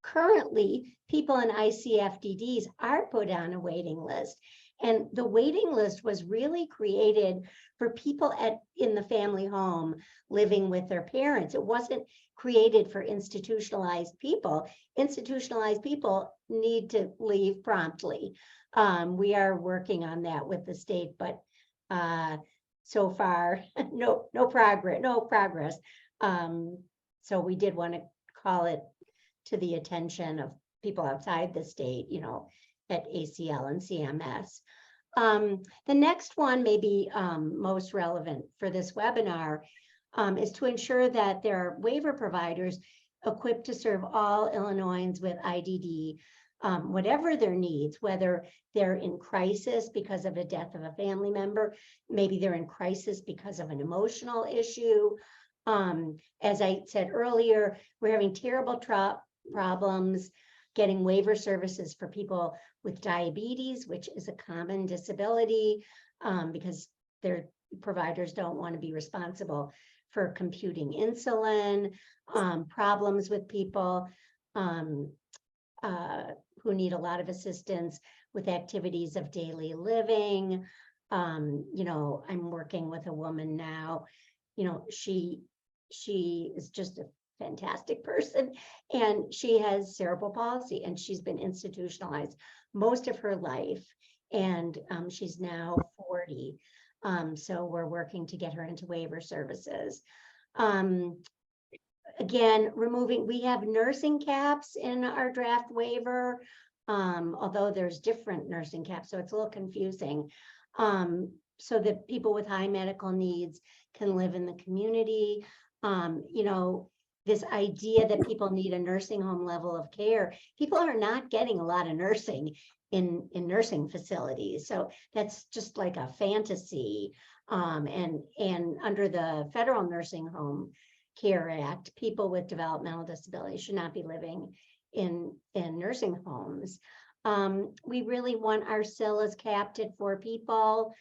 Currently, people in ICFDDs are put on a waiting list. And the waiting list was really created for people in the family home living with their parents. It wasn't created for institutionalized people. Institutionalized people need to leave promptly. We are working on that with the state, but so far, no progress. So we did want to call it to the attention of people outside the state, you know, at ACL and CMS. The next one, maybe most relevant for this webinar, is to ensure that there are waiver providers equipped to serve all Illinoisans with IDD, whatever their needs, whether they're in crisis because of a death of a family member, maybe they're in crisis because of an emotional issue. As I said earlier, we're having terrible problems getting waiver services for people with diabetes, which is a common disability, because their providers don't want to be responsible for computing insulin, problems with people who need a lot of assistance with activities of daily living. You know, I'm working with a woman now, you know, she is just a fantastic person, and she has cerebral palsy, and she's been institutionalized most of her life, and she's now 40. So we're working to get her into waiver services. Again, we have nursing caps in our draft waiver, although there's different nursing caps, so it's a little confusing. So that people with high medical needs can live in the community. You know, this idea that people need a nursing home level of care, people are not getting a lot of nursing in nursing facilities. So that's just like a fantasy. And under the Federal Nursing Home Care Act, people with developmental disabilities should not be living in nursing homes. We really want our CILAs capped at 4 people.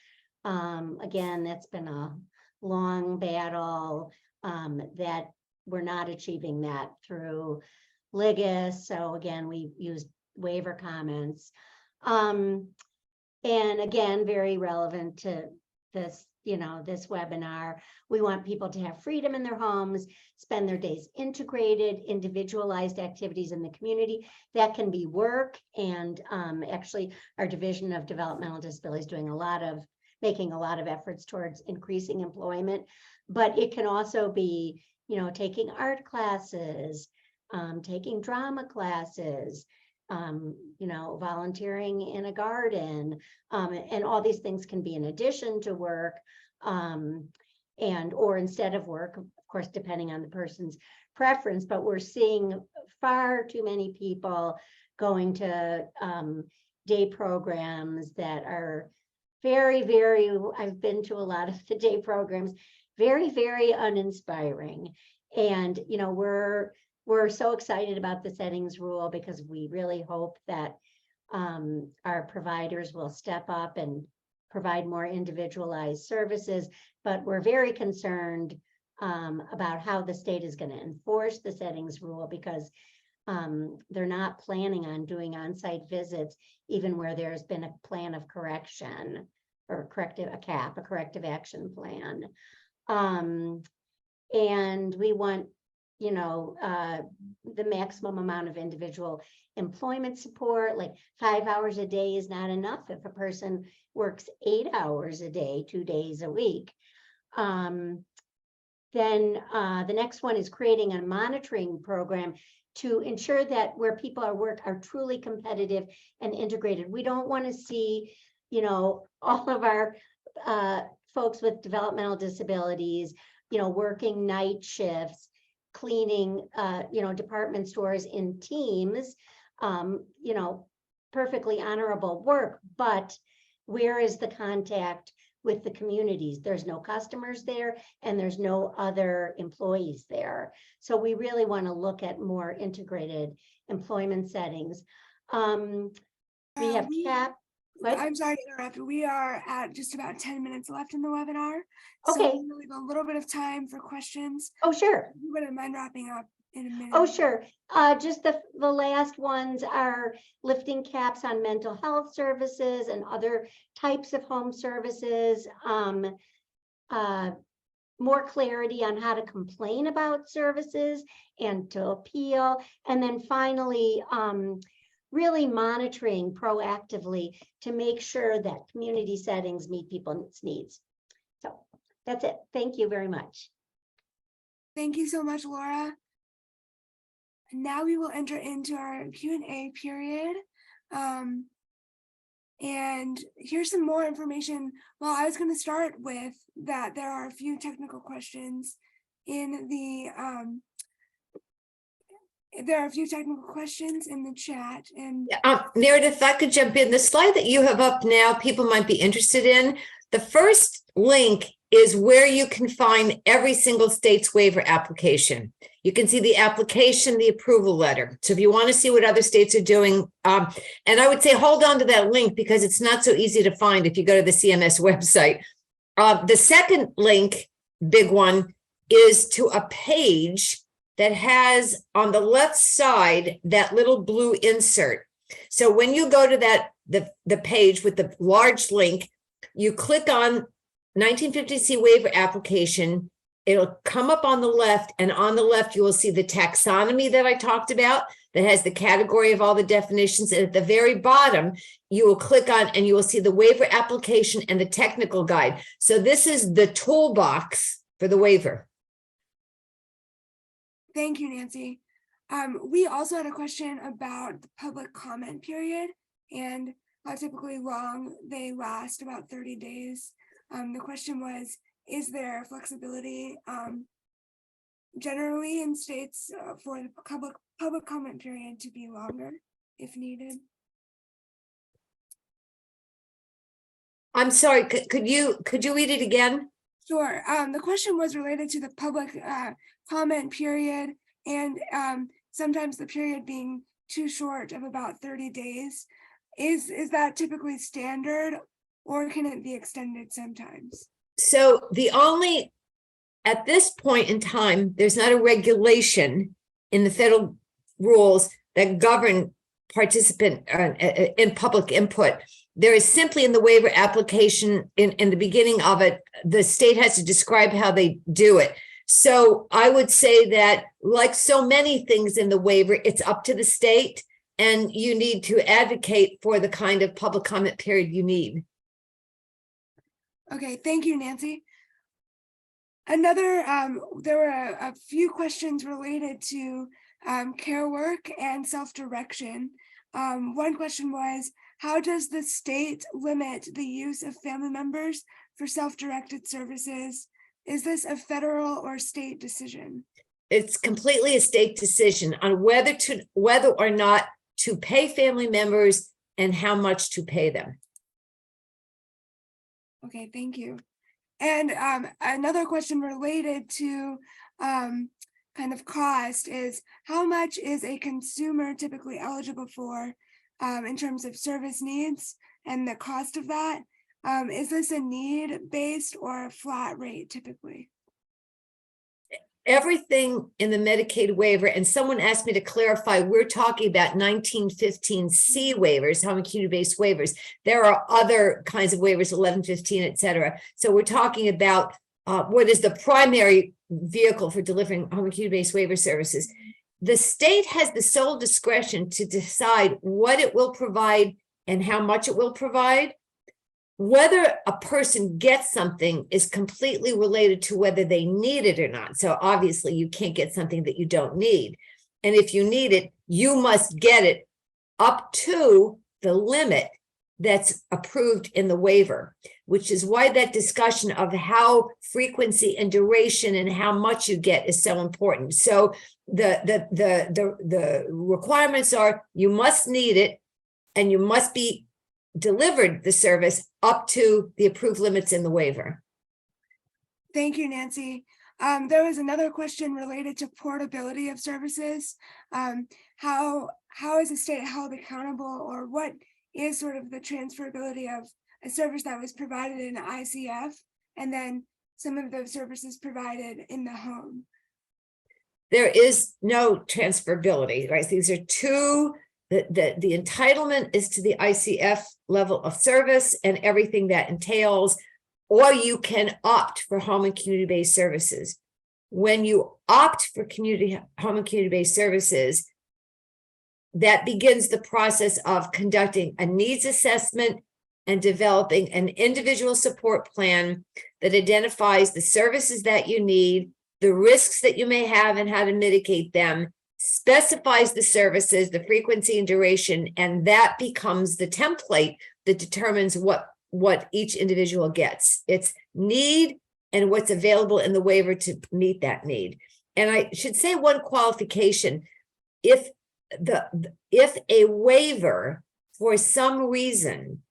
Again, that's been a long battle that we're not achieving that through LIGIS. So again, we used waiver comments. And again, very relevant to this, you know, this webinar. We want people to have freedom in their homes, spend their days integrated, individualized activities in the community. That can be work. And actually, our Division of Developmental Disabilities doing making a lot of efforts towards increasing employment. But it can also be, you know, taking art classes, taking drama classes, you know, volunteering in a garden, and all these things can be in addition to work, or instead of work, of course, depending on the person's preference. But we're seeing far too many people going to day programs that are very, very, I've been to a lot of the day programs, very, very uninspiring. And, you know, we're so excited about the settings rule because we really hope that our providers will step up and provide more individualized services, but we're very concerned about how the state is going to enforce the settings rule, because they're not planning on doing on-site visits, even where there's been a plan of correction or a corrective action plan. And we want, you know, the maximum amount of individual employment support. Like 5 hours a day is not enough if a person works 8 hours a day, 2 days a week. Then the next one is creating a monitoring program to ensure that where people are truly competitive and integrated. We don't want to see, you know, all of our folks with developmental disabilities, you know, working night shifts, cleaning, you know, department stores in teams, you know, perfectly honorable work, but where is the contact with the communities? There's no customers there and there's no other employees there. So we really want to look at more integrated employment settings. We have What? I'm sorry to interrupt. We are at just about 10 minutes left in the webinar. Okay. So we'll leave a little bit of time for questions. Oh, sure. You wouldn't mind wrapping up in a minute? Oh, sure. Just the last ones are lifting caps on mental health services and other types of home services. More clarity on how to complain about services and to appeal. And then finally, really monitoring proactively to make sure that community settings meet people's needs. So that's it. Thank you very much. Thank you so much, Laura. And now we will enter into our Q&A period. And here's some more information. Well, I was going to start with that there are a few technical questions in the chat. And Meredith, if I could jump in, the slide that you have up now, people might be interested in. The first link is where you can find every single state's waiver application. You can see the application, the approval letter. So if you want to see what other states are doing, and I would say hold on to that link because it's not so easy to find if you go to the CMS website. The second link, big one, is to a page that has on the left side that little blue insert. So when you go to that the page with the large link, you click on 1950C waiver application. It'll come up on the left, and on the left you will see the taxonomy that I talked about that has the category of all the definitions. And at the very bottom, you will click on and you will see the waiver application and the technical guide. So this is the toolbox for the waiver. thank you, Nancy. We also had a question about the public comment period and how typically long they last, about 30 days. The question was, is there flexibility generally in states for the public comment period to be longer if needed? I'm sorry, could you read it again? Sure. The question was related to the public comment period, and sometimes the period being too short of about 30 days. Is that typically standard, or can it be extended sometimes? So at this point in time, there's not a regulation in the federal rules that govern participant in public input. There is simply in the waiver application, in the beginning of it, the state has to describe how they do it. So I would say that, like so many things in the waiver, it's up to the state, and you need to advocate for the kind of public comment period you need. Okay, thank you, Nancy. Another, there were a few questions related to care work and self-direction. One question was, how does the state limit the use of family members for self-directed services? Is this a federal or state decision? it's completely a state decision on whether or not to pay family members and how much to pay them. Okay, thank you. And another question related to kind of cost is, how much is a consumer typically eligible for in terms of service needs and the cost of that? Is this a need-based or a flat rate typically? Everything in the Medicaid waiver, and someone asked me to clarify, we're talking about 1915C waivers, home and community-based waivers. There are other kinds of waivers, 1115, et cetera. So we're talking about what is the primary vehicle for delivering home and community-based waiver services. The state has the sole discretion to decide what it will provide and how much it will provide. Whether a person gets something is completely related to whether they need it or not. So obviously you can't get something that you don't need. And if you need it, you must get it up to the limit that's approved in the waiver, which is why that discussion of how frequency and duration and how much you get is so important. So the requirements are you must need it and you must be delivered the service up to the approved limits in the waiver. Thank you, Nancy. There was another question related to portability of services. How is the state held accountable, or what is sort of the transferability of a service that was provided in ICF and then some of those services provided in the home? There is no transferability, right? These are two. The entitlement is to the ICF level of service and everything that entails, or you can opt for home and community-based services. When you opt for home and community-based services, that begins the process of conducting a needs assessment and developing an individual support plan that identifies the services that you need, the risks that you may have and how to mitigate them, specifies the services, the frequency and duration, and that becomes the template that determines what each individual gets. It's need and what's available in the waiver to meet that need. And I should say one qualification: if a waiver for some reason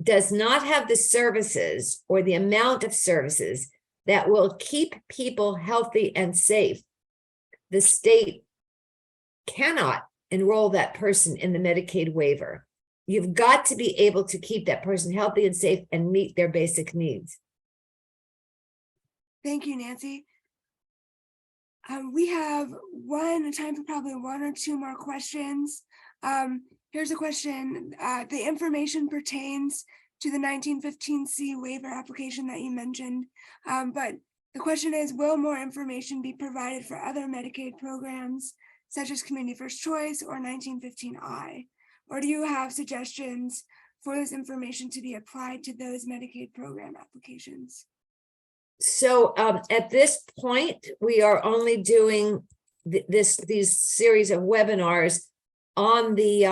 does not have the services or the amount of services that will keep people healthy and safe, the state cannot enroll that person in the Medicaid waiver. You've got to be able to keep that person healthy and safe and meet their basic needs. Thank you, Nancy. We have time for probably one or two more questions. Here's a question. The information pertains to the 1915C waiver application that you mentioned, but the question is, will more information be provided for other Medicaid programs, such as Community First Choice or 1915I? Or do you have suggestions for this information to be applied to those Medicaid program applications? So at this point, we are only doing these series of webinars on the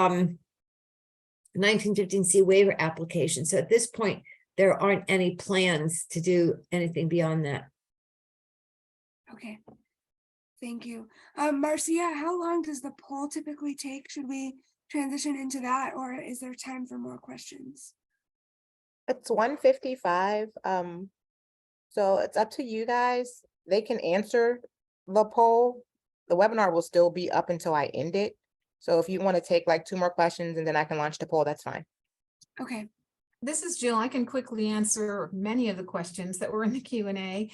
1915C waiver application. So at this point, there aren't any plans to do anything beyond that. Okay, thank you. Marcia, how long does the poll typically take? Should we transition into that, or is there time for more questions? It's 1:55. So it's up to you guys. They can answer the poll. The webinar will still be up until I end it. So if you want to take like 2 more questions and then I can launch the poll, that's fine. Okay. This is Jill. I can quickly answer many of the questions that were in the Q&A.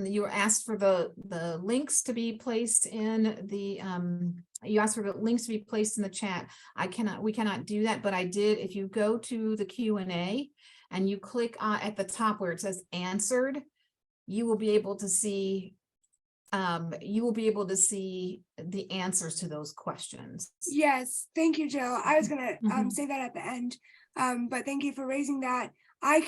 You were asked for the links to be placed in the you asked for the links to be placed in the chat. We cannot do that, but I did. If you go to the Q&A and you click at the top where it says answered, you will be able to see the answers to those questions. Yes, thank you, Jill. I was gonna say that at the end, but thank you for raising that. I've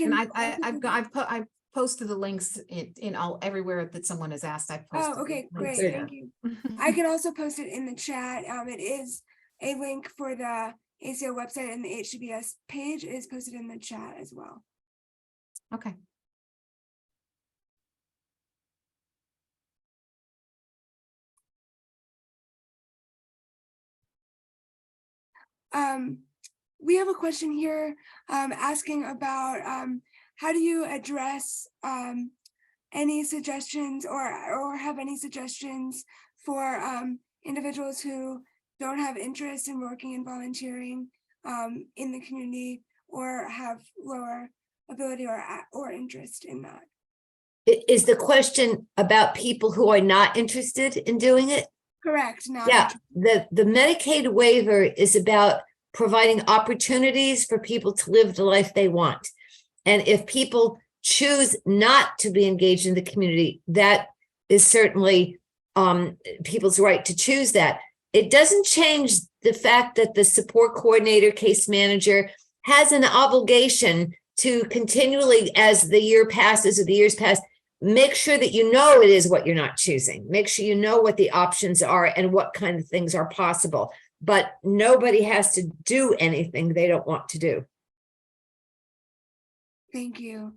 posted the links in everywhere that someone has asked. I've posted. Oh, okay, great, there. thank you. I can also post it in the chat. It is a link for the ACO website, and the HCBS page is posted in the chat as well. Okay. We have a question here asking about how do you address any suggestions or have any suggestions for individuals who don't have interest in working and volunteering in the community or have lower ability or interest in that? Is the question about people who are not interested in doing it? Correct. Not Yeah, interested. the Medicaid waiver is about providing opportunities for people to live the life they want. And if people choose not to be engaged in the community, that is certainly people's right to choose that. It doesn't change the fact that the support coordinator, case manager has an obligation to continually, as the year passes or the years pass, make sure that you know it is what you're not choosing. Make sure you know what the options are and what kind of things are possible. But nobody has to do anything they don't want to do. Thank you.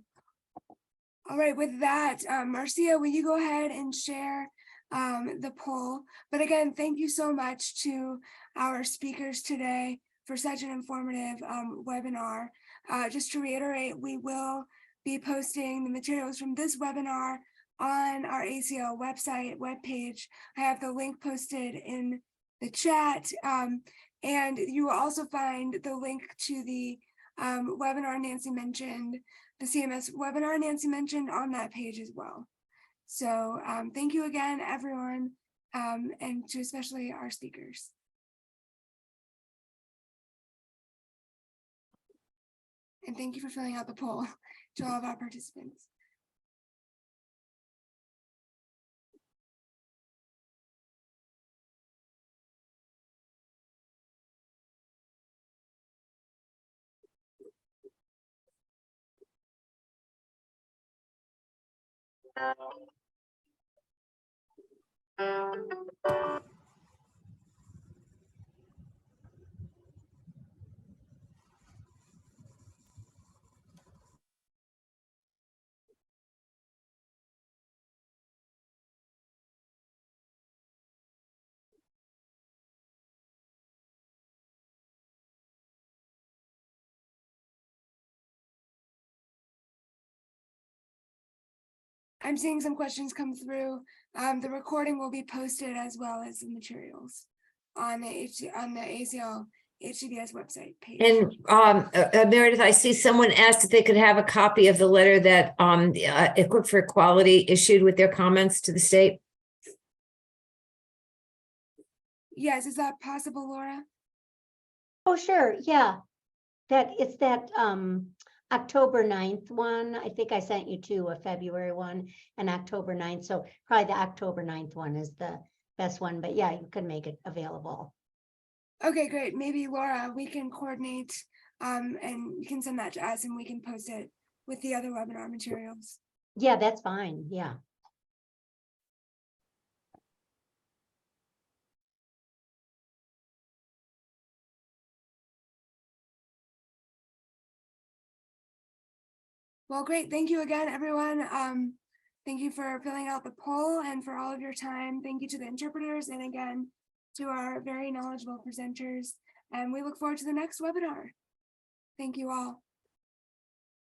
All right, with that, Marcia, will you go ahead and share the poll? But again, thank you so much to our speakers today for such an informative webinar. Just to reiterate, we will be posting the materials from this webinar on our ACL webpage. I have the link posted in the chat, and you will also find the link to the webinar Nancy mentioned, the CMS webinar Nancy mentioned, on that page as well. So thank you again, everyone, and to especially our speakers. And thank you for filling out the poll to all of our participants. I'm seeing some questions come through. The recording will be posted as well as the materials on the ACL HCBS website page. And Meredith, I see someone asked if they could have a copy of the letter that Equip for Equality issued with their comments to the state. Yes, is that possible, Laura? Oh, sure, yeah. It's that October 9th one. I think I sent you to a February one and October 9th. So probably the October 9th one is the best one, but yeah, you can make it available. Okay, great. Maybe Laura, we can coordinate and you can send that to us and we can post it with the other webinar materials. Yeah, that's fine. Yeah. Well, great. Thank you again, everyone. Thank you for filling out the poll and for all of your time. Thank you to the interpreters and again to our very knowledgeable presenters. And we look forward to the next webinar. Thank you all.